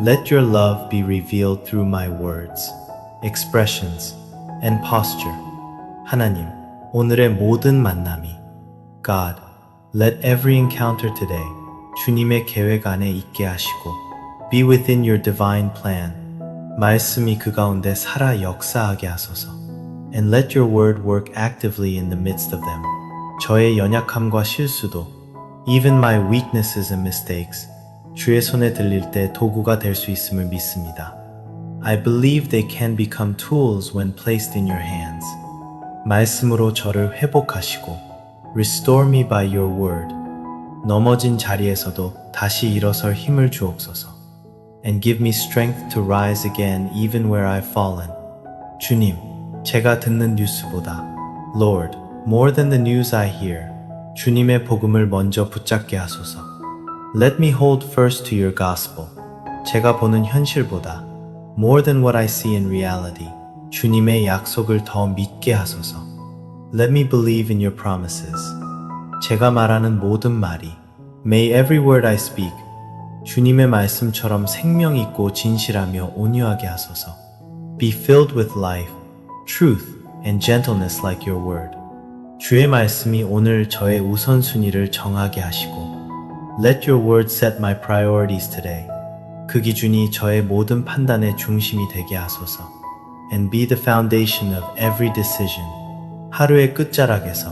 Let your love be revealed through my words, expressions, and posture. 하나님, 오늘의 모든 만남이 God, let every encounter today 주님의 계획 안에 있게 하시고 be within your divine plan. 말씀이 그 가운데 살아 역사하게 하소서. And let your word work actively in the midst of them. 저의 연약함과 실수도 even my weaknesses and mistakes 주의 손에 들릴 때 도구가 될 수 있음을 믿습니다. I believe they can become tools when placed in your hands. 말씀으로 저를 회복하시고 Restore me by your word. 넘어진 자리에서도 다시 일어설 힘을 주옵소서. And give me strength to rise again even where I've fallen. 주님, 제가 듣는 뉴스보다 Lord, more than the news I hear, 주님의 복음을 먼저 붙잡게 하소서. Let me hold first to your gospel. 제가 보는 현실보다 more than what I see in reality, 주님의 약속을 더 믿게 하소서. Let me believe in your promises. 제가 말하는 모든 말이 May every word I speak 주님의 말씀처럼 생명 있고 진실하며 온유하게 하소서. Be filled with life, truth, and gentleness like your word. 주의 말씀이 오늘 저의 우선순위를 정하게 하시고 Let your word set my priorities today. 그 기준이 저의 모든 판단의 중심이 되게 하소서. And be the foundation of every decision. 하루의 끝자락에서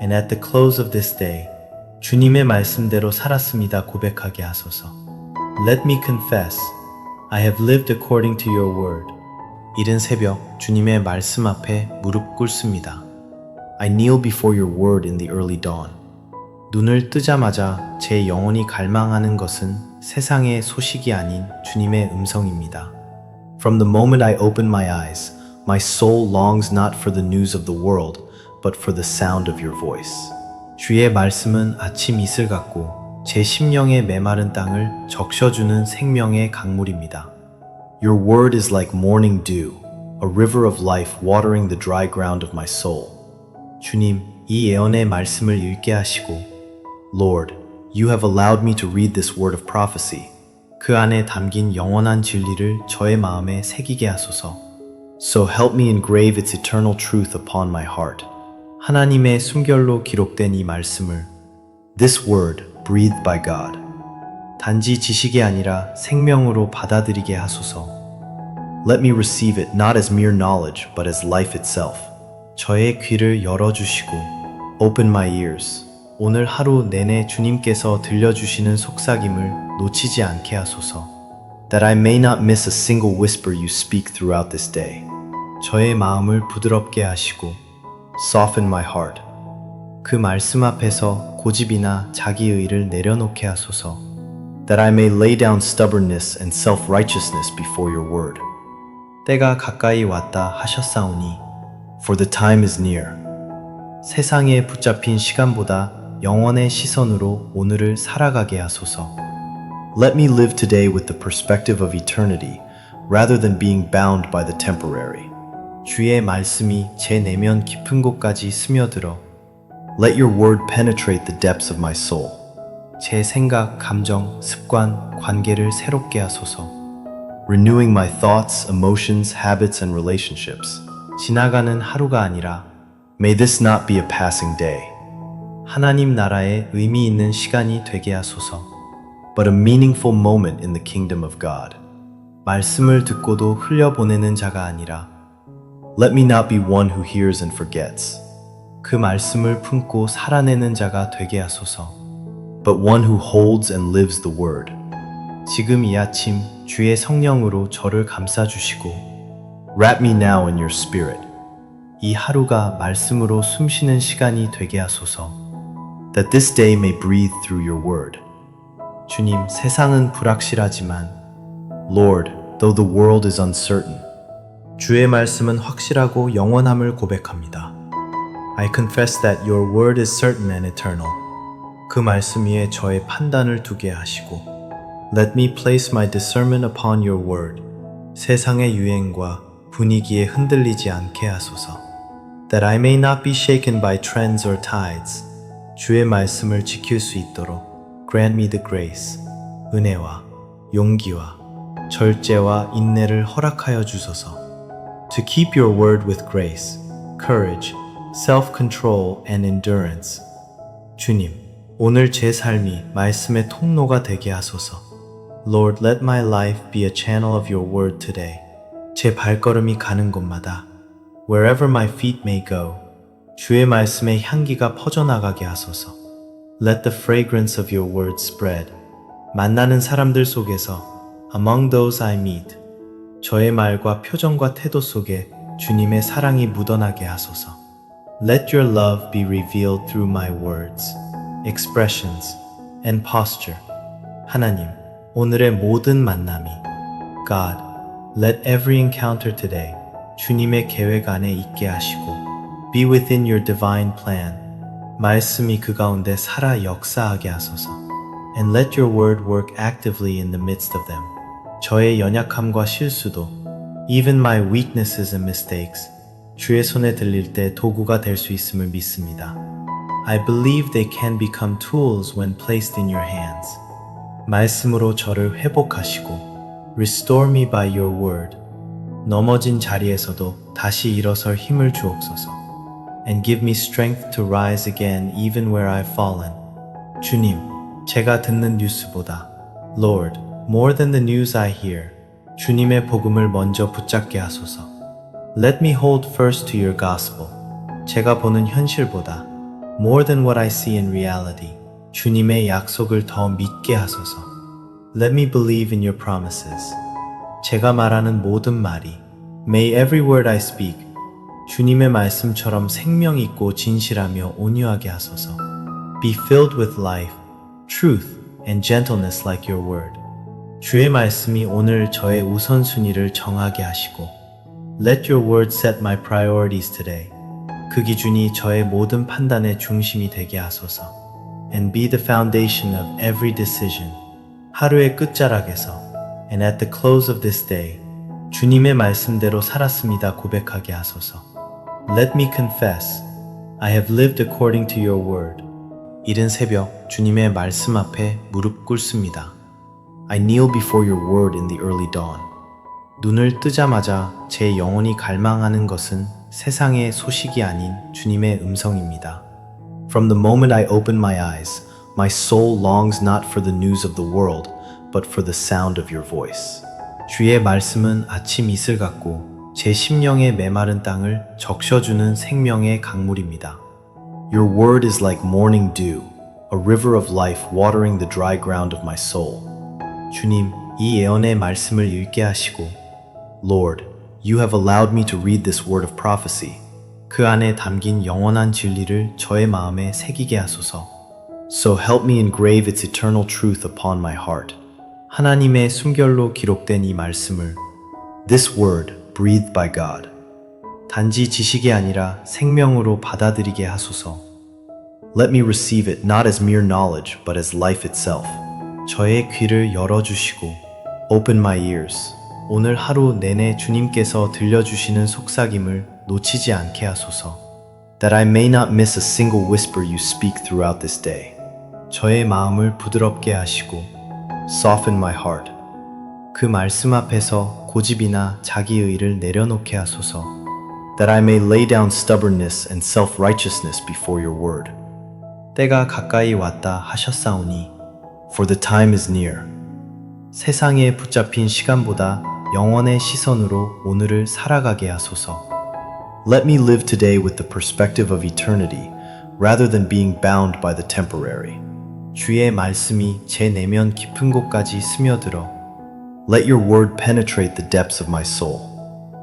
And at the close of this day, 주님의 말씀대로 살았습니다 고백하게 하소서. Let me confess, I have lived according to your word. 이른 새벽 주님의 말씀 앞에 무릎 꿇습니다. I kneel before your word in the early dawn. 눈을 뜨자마자 제 영혼이 갈망하는 것은 세상의 소식이 아닌 주님의 음성입니다. From the moment I open my eyes, My soul longs not for the news of the world, but for the sound of your voice. 주의 말씀은 아침 이슬 같고 제 심령의 메마른 땅을 적셔주는 생명의 강물입니다. Your word is like morning dew, a river of life watering the dry ground of my soul. 주님, 이 예언의 말씀을 읽게 하시고 Lord, you have allowed me to read this word of prophecy. 그 안에 담긴 영원한 진리를 저의 마음에 새기게 하소서. So help me engrave its eternal truth upon my heart. 하나님의 숨결로 기록된 이 말씀을 This word, breathed by God, 단지 지식이 아니라 생명으로 받아들이게 하소서. let me receive it not as mere knowledge, but as life itself. 저의 귀를 열어주시고 Open my ears. 오늘 하루 내내 주님께서 들려주시는 속삭임을 놓치지 않게 하소서. That I may not miss a single whisper you speak throughout this day. 저의 마음을 부드럽게 하시고 Soften my heart. 그 말씀 앞에서 고집이나 자기의를 내려놓게 하소서. That I may lay down stubbornness and self-righteousness before your word. 때가 가까이 왔다 하셨사오니 For the time is near. 세상에 붙잡힌 시간보다 영원의 시선으로 오늘을 살아가게 하소서. Let me live today with the perspective of eternity, rather than being bound by the temporary. 주의 말씀이 제 내면 깊은 곳까지 스며들어 Let your word penetrate the depths of my soul. 제 생각, 감정, 습관, 관계를 새롭게 하소서. Renewing my thoughts, emotions, habits, and relationships. 지나가는 하루가 아니라 May this not be a passing day, 하나님 나라에 의미 있는 시간이 되게 하소서. but a meaningful moment in the kingdom of God. 말씀을 듣고도 흘려보내는 자가 아니라 Let me not be one who hears and forgets, 그 말씀을 품고 살아내는 자가 되게 하소서. but one who holds and lives the word. 지금 이 아침 주의 성령으로 저를 감싸주시고 Wrap me now in your spirit, 이 하루가 말씀으로 숨쉬는 시간이 되게 하소서. that this day may breathe through your word. 주님, 세상은 불확실하지만 Lord, though the world is uncertain, 주의 말씀은 확실하고 영원함을 고백합니다. I confess that your word is certain and eternal. 그 말씀 위에 저의 판단을 두게 하시고 Let me place my discernment upon your word. 세상의 유행과 분위기에 흔들리지 않게 하소서. That I may not be shaken by trends or tides. 주의 말씀을 지킬 수 있도록 Grant me the grace. 은혜와 용기와 절제와 인내를 허락하여 주소서. To keep your word with grace, courage, self-control and endurance. 주님, 오늘 제 삶이 말씀의 통로가 되게 하소서. Lord, let my life be a channel of your word today. 제 발걸음이 가는 곳마다 Wherever my feet may go, 주의 말씀의 향기가 퍼져나가게 하소서. Let the fragrance of your word spread. 만나는 사람들 속에서 Among those I meet, 저의 말과 표정과 태도 속에 주님의 사랑이 묻어나게 하소서. Let your love be revealed through my words, expressions, and posture. 하나님, 오늘의 모든 만남이 God, let every encounter today 주님의 계획 안에 있게 하시고 Be within your divine plan. 말씀이 그 가운데 살아 역사하게 하소서. And let your word work actively in the midst of them. 저의 연약함과 실수도 Even my weaknesses and mistakes 주의 손에 들릴 때 도구가 될 수 있음을 믿습니다. I believe they can become tools when placed in your hands. 말씀으로 저를 회복하시고 Restore me by your word. 넘어진 자리에서도 다시 일어설 힘을 주옵소서. And give me strength to rise again even where I've fallen. 주님, 제가 듣는 뉴스보다 Lord, more than the news I hear, 주님의 복음을 먼저 붙잡게 하소서. Let me hold first to your gospel. 제가 보는 현실보다 more than what I see in reality, 주님의 약속을 더 믿게 하소서. Let me believe in your promises. 제가 말하는 모든 말이 May every word I speak 주님의 말씀처럼 생명 있고 진실하며 온유하게 하소서. Be filled with life, truth, and gentleness like your word. 주의 말씀이 오늘 저의 우선순위를 정하게 하시고 Let your word set my priorities today. 그 기준이 저의 모든 판단의 중심이 되게 하소서. And be the foundation of every decision. 하루의 끝자락에서 And at the close of this day, 주님의 말씀대로 살았습니다 고백하게 하소서. Let me confess, I have lived according to your word. 이른 새벽 주님의 말씀 앞에 무릎 꿇습니다. I kneel before your word in the early dawn. 눈을 뜨자마자 제 영혼이 갈망하는 것은 세상의 소식이 아닌 주님의 음성입니다. From the moment I open my eyes, my soul longs not for the news of the world, but for the sound of your voice. 주의 말씀은 아침 이슬 같고 제 심령의 메마른 땅을 적셔주는 생명의 강물입니다. Your word is like morning dew, a river of life watering the dry ground of my soul. 주님, 이 예언의 말씀을 읽게 하시고 Lord, you have allowed me to read this word of prophecy. 그 안에 담긴 영원한 진리를 저의 마음에 새기게 하소서. So help me engrave its eternal truth upon my heart. 하나님의 숨결로 기록된 이 말씀을 This word, breathed by God. 단지 지식이 아니라 생명으로 받아들이게 하소서. Let me receive it not as mere knowledge, but as life itself. 저의 귀를 열어주시고 Open my ears. 오늘 하루 내내 주님께서 들려주시는 속삭임을 놓치지 않게 하소서. That I may not miss a single whisper you speak throughout this day. 저의 마음을 부드럽게 하시고 Soften my heart. 그 말씀 앞에서 고집이나 자기의를 내려놓게 하소서. That I may lay down stubbornness and self-righteousness before your word. 때가 가까이 왔다 하셨사오니 For the time is near. 세상에 붙잡힌 시간보다 영원의 시선으로 오늘을 살아가게 하소서. Let me live today with the perspective of eternity, rather than being bound by the temporary. 주의 말씀이 제 내면 깊은 곳까지 스며들어 Let your word penetrate the depths of my soul.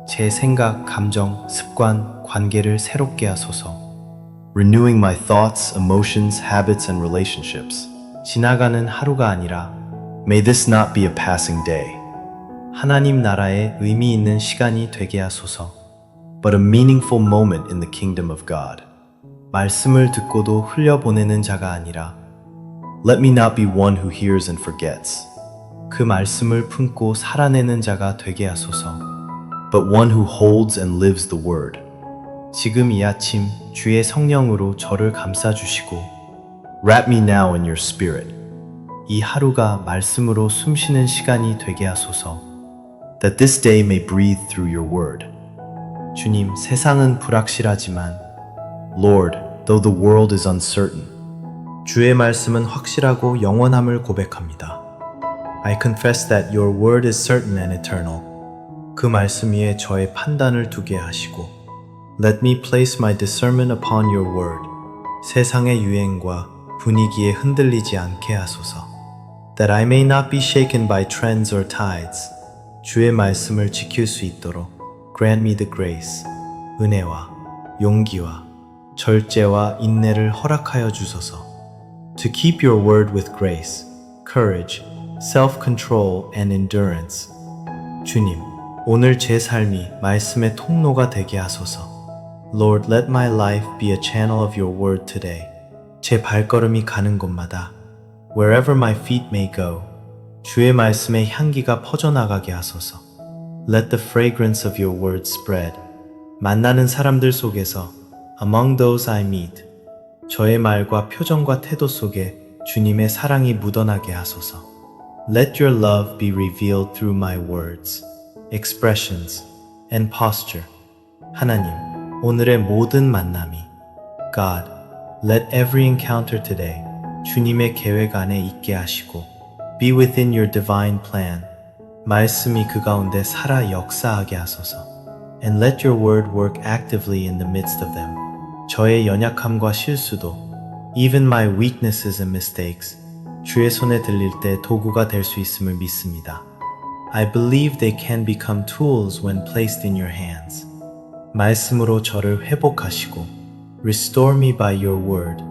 제 생각, 감정, 습관, 관계를 새롭게 하소서. Renewing my thoughts, emotions, habits, and relationships. 지나가는 하루가 아니라 May this not be a passing day, 하나님 나라에 의미 있는 시간이 되게 하소서. but a meaningful moment in the kingdom of God. 말씀을 듣고도 흘려보내는 자가 아니라 Let me not be one who hears and forgets, 그 말씀을 품고 살아내는 자가 되게 하소서. but one who holds and lives the word. 지금 이 아침 주의 성령으로 저를 감싸주시고 Wrap me now in your spirit, 이 하루가 말씀으로 숨쉬는 시간이 되게 하소서. that this day may breathe through your word. 주님, 세상은 불확실하지만 Lord, though the world is uncertain, 주의 말씀은 확실하고 영원함을 고백합니다. I confess that your word is certain and eternal. 그 말씀 위에 저의 판단을 두게 하시고 Let me place my discernment upon your word. 세상의 유행과 분위기에 흔들리지 않게 하소서. That I may not be shaken by trends or tides. 주의 말씀을 지킬 수 있도록 Grant me the grace. 은혜와 용기와 절제와 인내를 허락하여 주소서. To keep your word with grace, courage, self-control and endurance. 주님, 오늘 제 삶이 말씀의 통로가 되게 하소서. Lord, let my life be a channel of your word today. 제 발걸음이 가는 곳마다 Wherever my feet may go, 주의 말씀의 향기가 퍼져나가게 하소서. Let the fragrance of your word spread. 만나는 사람들 속에서 Among those I meet, 저의 말과 표정과 태도 속에 주님의 사랑이 묻어나게 하소서. Let your love be revealed through my words, expressions, and posture. 하나님, 오늘의 모든 만남이 God, let every encounter today 주님의 계획 안에 있게 하시고 Be within your divine plan. 말씀이 그 가운데 살아 역사하게 하소서. And let your word work actively in the midst of them. 저의 연약함과 실수도 Even my weaknesses and mistakes 주의 손에 들릴 때 도구가 될 수 있음을 믿습니다. I believe they can become tools when placed in your hands. 말씀으로 저를 회복하시고 Restore me by your word.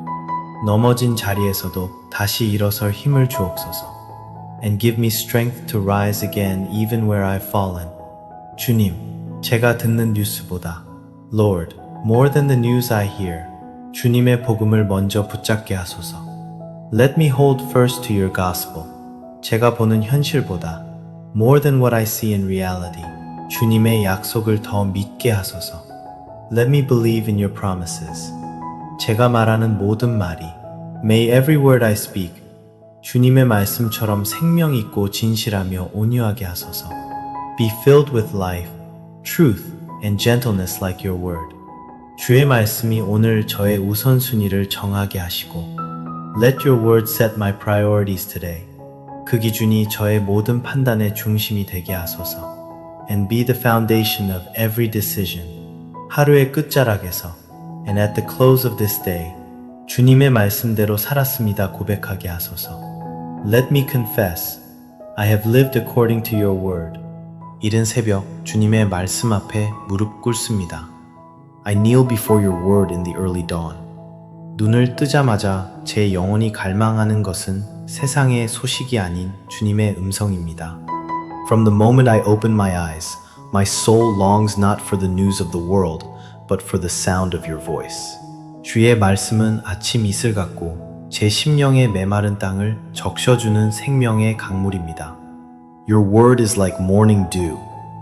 넘어진 자리에서도 다시 일어설 힘을 주옵소서. And give me strength to rise again even where I've fallen. 주님, 제가 듣는 뉴스보다. Lord, more than the news I hear. 주님의 복음을 먼저 붙잡게 하소서. Let me hold first to your gospel. 제가 보는 현실보다. More than what I see in reality. 주님의 약속을 더 믿게 하소서. Let me believe in your promises. 제가 말하는 모든 말이. May every word I speak. 주님의 말씀처럼 생명 있고 진실하며 온유하게 하소서. Be filled with life, truth, and gentleness like your word. 주의 말씀이 오늘 저의 우선순위를 정하게 하시고 Let your word set my priorities today. 그 기준이 저의 모든 판단의 중심이 되게 하소서. And be the foundation of every decision. 하루의 끝자락에서 And at the close of this day. 주님의 말씀대로 살았습니다 고백하게 하소서. Let me confess. I have lived according to your word. 이른 새벽 주님의 말씀 앞에 무릎 꿇습니다. I kneel before your word in the early dawn. 눈을 뜨자마자 제 영혼이 갈망하는 것은 세상의 소식이 아닌 주님의 음성입니다. From the moment I open my eyes, my soul longs not for the news of the world, but for the sound of your voice. 주의 말씀은 아침 이슬 같고 제 심령의 메마른 땅을 적셔주는 생명의 강물입니다. Your word is like morning dew,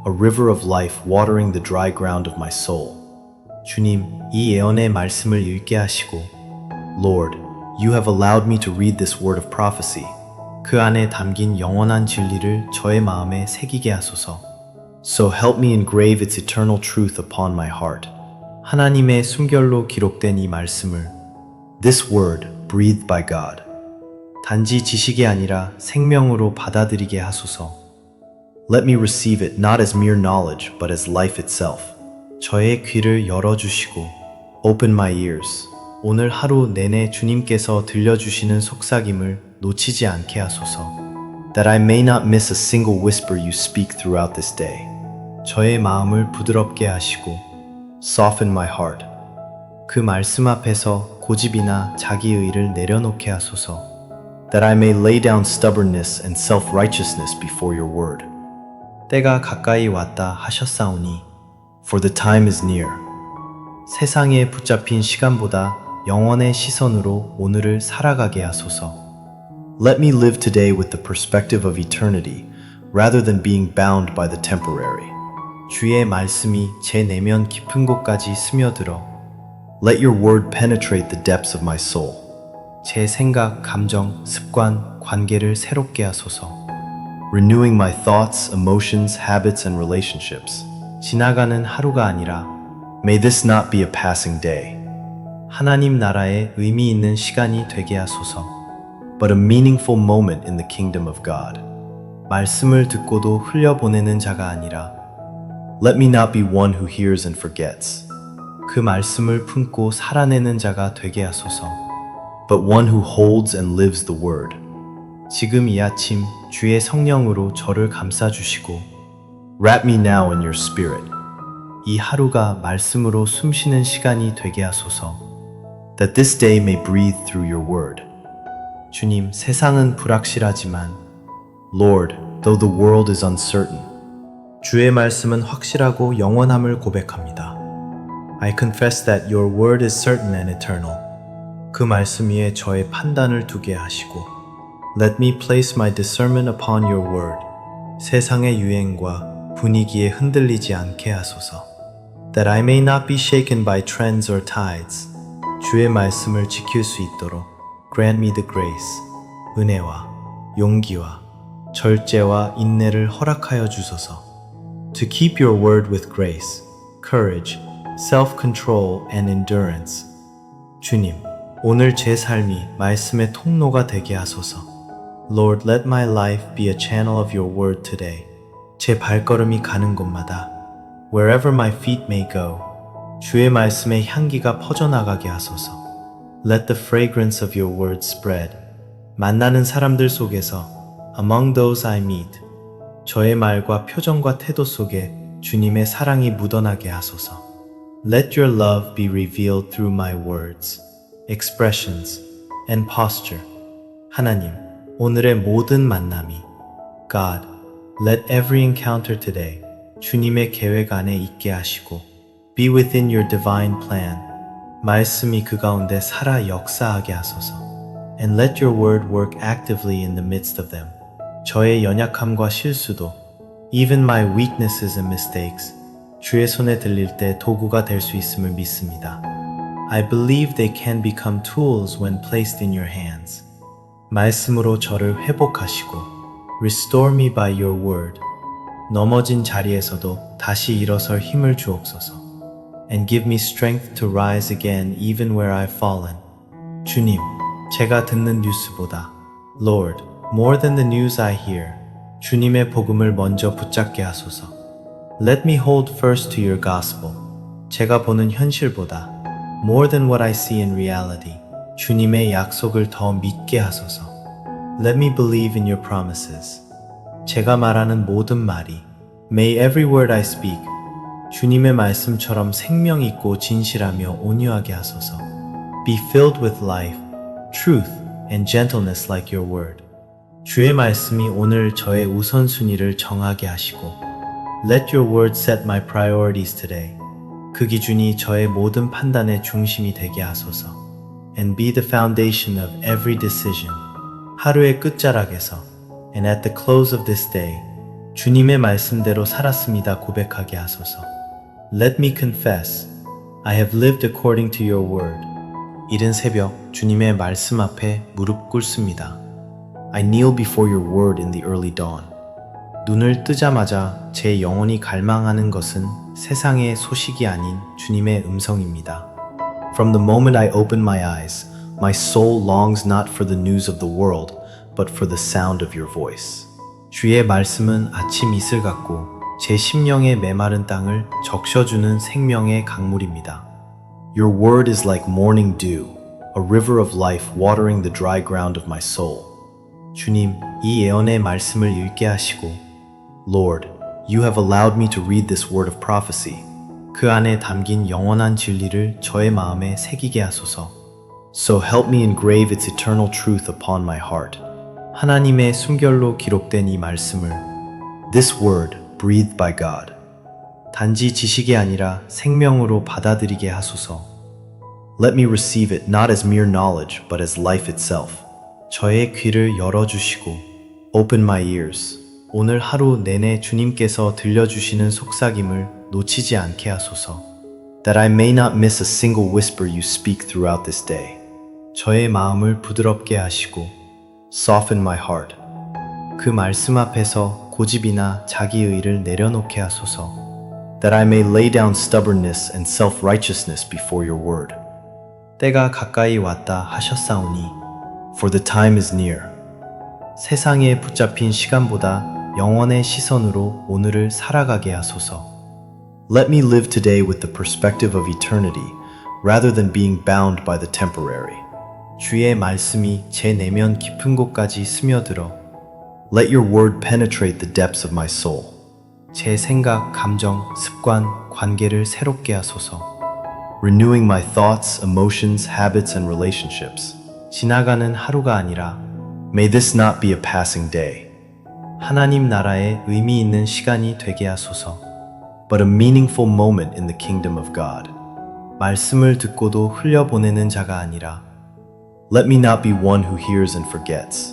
a river of life watering the dry ground of my soul. 주님, 이 예언의 말씀을 읽게 하시고 Lord, you have allowed me to read this word of prophecy. 그 안에 담긴 영원한 진리를 저의 마음에 새기게 하소서. So help me engrave its eternal truth upon my heart. 하나님의 숨결로 기록된 이 말씀을 This word, breathed by God. 단지 지식이 아니라 생명으로 받아들이게 하소서. Let me receive it not as mere knowledge, but as life itself. 저의 귀를 열어주시고 Open my ears. 오늘 하루 내내 주님께서 들려주시는 속삭임을 놓치지 않게 하소서. That I may not miss a single whisper you speak throughout this day. 저의 마음을 부드럽게 하시고 Soften my heart. 그 말씀 앞에서 고집이나 자기의를 내려놓게 하소서. That I may lay down stubbornness and self-righteousness before your word. 때가 가까이 왔다 하셨사오니 For the time is near. 세상에 붙잡힌 시간보다 영원의 시선으로 오늘을 살아가게 하소서. Let me live today with the perspective of eternity, rather than being bound by the temporary. 주의 말씀이 제 내면 깊은 곳까지 스며들어 Let your word penetrate the depths of my soul. 제 생각, 감정, 습관, 관계를 새롭게 하소서. Renewing my thoughts, emotions, habits, and relationships. 지나가는 하루가 아니라 May this not be a passing day, 하나님 나라에 의미 있는 시간이 되게 하소서. but a meaningful moment in the kingdom of God. 말씀을 듣고도 흘려보내는 자가 아니라 Let me not be one who hears and forgets, 그 말씀을 품고 살아내는 자가 되게 하소서. but one who holds and lives the word. 지금 이 아침 주의 성령으로 저를 감싸주시고 Wrap me now in your spirit, 이 하루가 말씀으로 숨쉬는 시간이 되게 하소서. that this day may breathe through your word. 주님, 세상은 불확실하지만 Lord, though the world is uncertain, 주의 말씀은 확실하고 영원함을 고백합니다. I confess that your word is certain and eternal. 그 말씀 위에 저의 판단을 두게 하시고 Let me place my discernment upon your word. 세상의 유행과 분위기에 흔들리지 않게 하소서. That I may not be shaken by trends or tides. 주의 말씀을 지킬 수 있도록 Grant me the grace. 은혜와 용기와 절제와 인내를 허락하여 주소서. To keep your word with grace, courage, self-control and endurance. 주님, 오늘 제 삶이 말씀의 통로가 되게 하소서. Lord, let my life be a channel of your word today. 제 발걸음이 가는 곳마다 Wherever my feet may go, 주의 말씀의 향기가 퍼져나가게 하소서. Let the fragrance of your word spread. 만나는 사람들 속에서 Among those I meet, 저의 말과 표정과 태도 속에 주님의 사랑이 묻어나게 하소서. Let your love be revealed through my words, expressions, and posture. 하나님, 오늘의 모든 만남이 God, let every encounter today 주님의 계획 안에 있게 하시고 Be within your divine plan. 말씀이 그 가운데 살아 역사하게 하소서. And let your word work actively in the midst of them. 저의 연약함과 실수도 Even my weaknesses and mistakes 주의 손에 들릴 때 도구가 될 수 있음을 믿습니다. I believe they can become tools when placed in your hands. 말씀으로 저를 회복하시고 Restore me by your word. 넘어진 자리에서도 다시 일어설 힘을 주옵소서. And give me strength to rise again even where I've fallen. 주님, 제가 듣는 뉴스보다 Lord, more than the news I hear. 주님의 복음을 먼저 붙잡게 하소서. Let me hold first to your gospel. 제가 보는 현실보다 More than what I see in reality. 주님의 약속을 더 믿게 하소서. Let me believe in your promises. 제가 말하는 모든 말이 May every word I speak 주님의 말씀처럼 생명 있고 진실하며 온유하게 하소서. Be filled with life, truth, and gentleness like your word. 주의 말씀이 오늘 저의 우선순위를 정하게 하시고 Let your word set my priorities today. 그 기준이 저의 모든 판단의 중심이 되게 하소서. And be the foundation of every decision. 하루의 끝자락에서 And at the close of this day 주님의 말씀대로 살았습니다 고백하게 하소서. Let me confess, I have lived according to your word. 이른 새벽 주님의 말씀 앞에 무릎 꿇습니다. I kneel before your word in the early dawn. 눈을 뜨자마자 제 영혼이 갈망하는 것은 세상의 소식이 아닌 주님의 음성입니다. From the moment I open my eyes, my soul longs not for the news of the world, but for the sound of your voice. 주의 말씀은 아침 이슬 같고 제 심령의 메마른 땅을 적셔주는 생명의 강물입니다. Your word is like morning dew, a river of life watering the dry ground of my soul. 주님, 이 예언의 말씀을 읽게 하시고 Lord, you have allowed me to read this word of prophecy. 그 안에 담긴 영원한 진리를 저의 마음에 새기게 하소서. So help me engrave its eternal truth upon my heart. 하나님의 숨결로 기록된 이 말씀을 This word, breathed by God. 단지 지식이 아니라 생명으로 받아들이게 하소서. Let me receive it not as mere knowledge, but as life itself. 저의 귀를 열어주시고 Open my ears. 오늘 하루 내내 주님께서 들려주시는 속삭임을 놓치지 않게 하소서. That I may not miss a single whisper you speak throughout this day. 저의 마음을 부드럽게 하시고 Soften my heart. 그 말씀 앞에서 고집이나 자기의를 내려놓게 하소서. That I may lay down stubbornness and self-righteousness before your word. 때가 가까이 왔다 하셨사오니 For the time is near. 세상에 붙잡힌 시간보다 영원의 시선으로 오늘을 살아가게 하소서. Let me live today with the perspective of eternity, rather than being bound by the temporary. 주의 말씀이 제 내면 깊은 곳까지 스며들어 Let your word penetrate the depths of my soul. 제 생각, 감정, 습관, 관계를 새롭게 하소서. Renewing my thoughts, emotions, habits, and relationships. 지나가는 하루가 아니라 May this not be a passing day, 하나님 나라에 의미 있는 시간이 되게 하소서. but a meaningful moment in the kingdom of God. 말씀을 듣고도 흘려보내는 자가 아니라 Let me not be one who hears and forgets,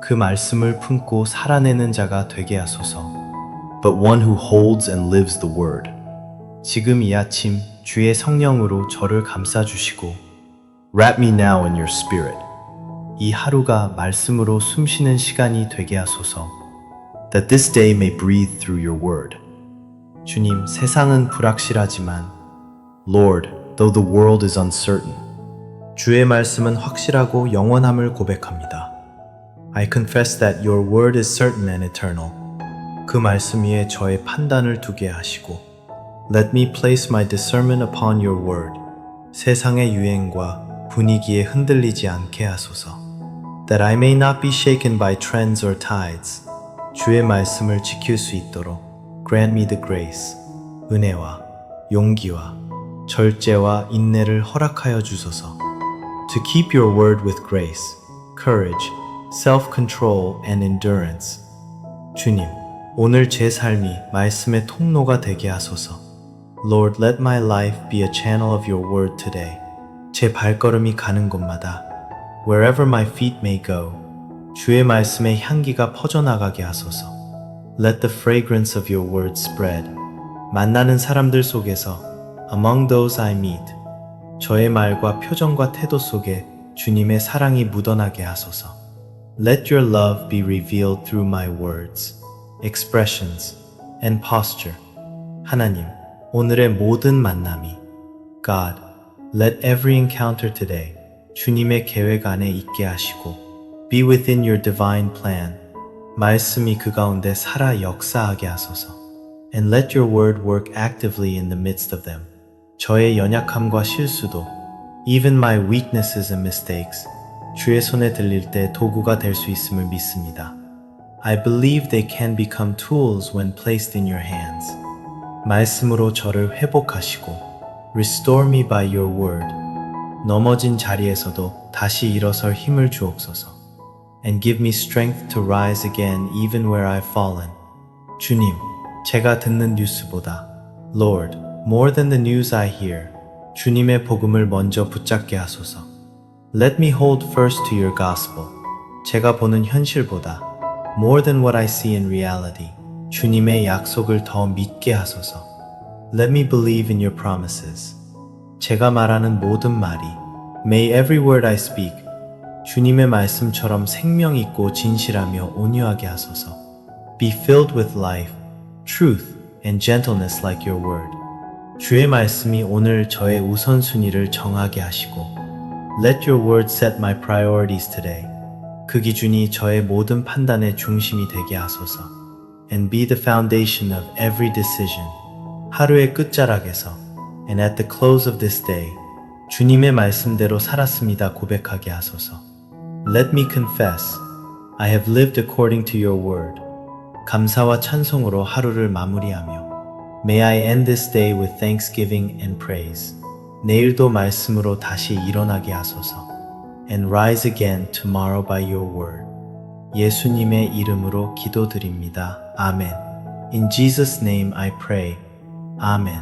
그 말씀을 품고 살아내는 자가 되게 하소서. but one who holds and lives the word. 지금 이 아침 주의 성령으로 저를 감싸주시고 Wrap me now in your spirit, 이 하루가 말씀으로 숨쉬는 시간이 되게 하소서. that this day may breathe through your word. 주님, 세상은 불확실하지만 Lord, though the world is uncertain, 주의 말씀은 확실하고 영원함을 고백합니다. I confess that your word is certain and eternal. 그 말씀 위에 저의 판단을 두게 하시고 Let me place my discernment upon your word. 세상의 유행과 분위기에 흔들리지 않게 하소서. That I may not be shaken by trends or tides. 주의 말씀을 지킬 수 있도록 Grant me the grace. 은혜와 용기와 절제와 인내를 허락하여 주소서. To keep your word with grace, courage, self-control and endurance. 주님, 오늘 제 삶이 말씀의 통로가 되게 하소서. Lord, let my life be a channel of your word today. 제 발걸음이 가는 곳마다 wherever my feet may go, 주의 말씀의 향기가 퍼져나가게 하소서. Let the fragrance of your word spread. 만나는 사람들 속에서 among those I meet, 저의 말과 표정과 태도 속에 주님의 사랑이 묻어나게 하소서. Let your love be revealed through my words, expressions, and posture. 하나님, 오늘의 모든 만남이 God, let every encounter today 주님의 계획 안에 있게 하시고 be within your divine plan. 말씀이 그 가운데 살아 역사하게 하소서. And let your word work actively in the midst of them. 저의 연약함과 실수도 even my weaknesses and mistakes 주의 손에 들릴 때 도구가 될 수 있음을 믿습니다. I believe they can become tools when placed in your hands. 말씀으로 저를 회복하시고 Restore me by your word. 넘어진 자리에서도 다시 일어설 힘을 주옵소서. And give me strength to rise again even where I've fallen. 주님, 제가 듣는 뉴스보다 Lord, more than the news I hear, 주님의 복음을 먼저 붙잡게 하소서. Let me hold first to your gospel. 제가 보는 현실보다 more than what I see in reality, 주님의 약속을 더 믿게 하소서. Let me believe in your promises. 제가 말하는 모든 말이 May every word I speak 주님의 말씀처럼 생명 있고 진실하며 온유하게 하소서. Be filled with life, truth, and gentleness like your word. 주의 말씀이 오늘 저의 우선순위를 정하게 하시고 Let your word set my priorities today. 그 기준이 저의 모든 판단의 중심이 되게 하소서. And be the foundation of every decision. 하루의 끝자락에서 And at the close of this day 주님의 말씀대로 살았습니다 고백하게 하소서. Let me confess I have lived according to your word. 감사와 찬송으로 하루를 마무리하며 May I end this day with thanksgiving and praise. 내일도 말씀으로 다시 일어나게 하소서. And rise again tomorrow by your word. 예수님의 이름으로 기도드립니다. 아멘. In Jesus' name I pray. 아멘.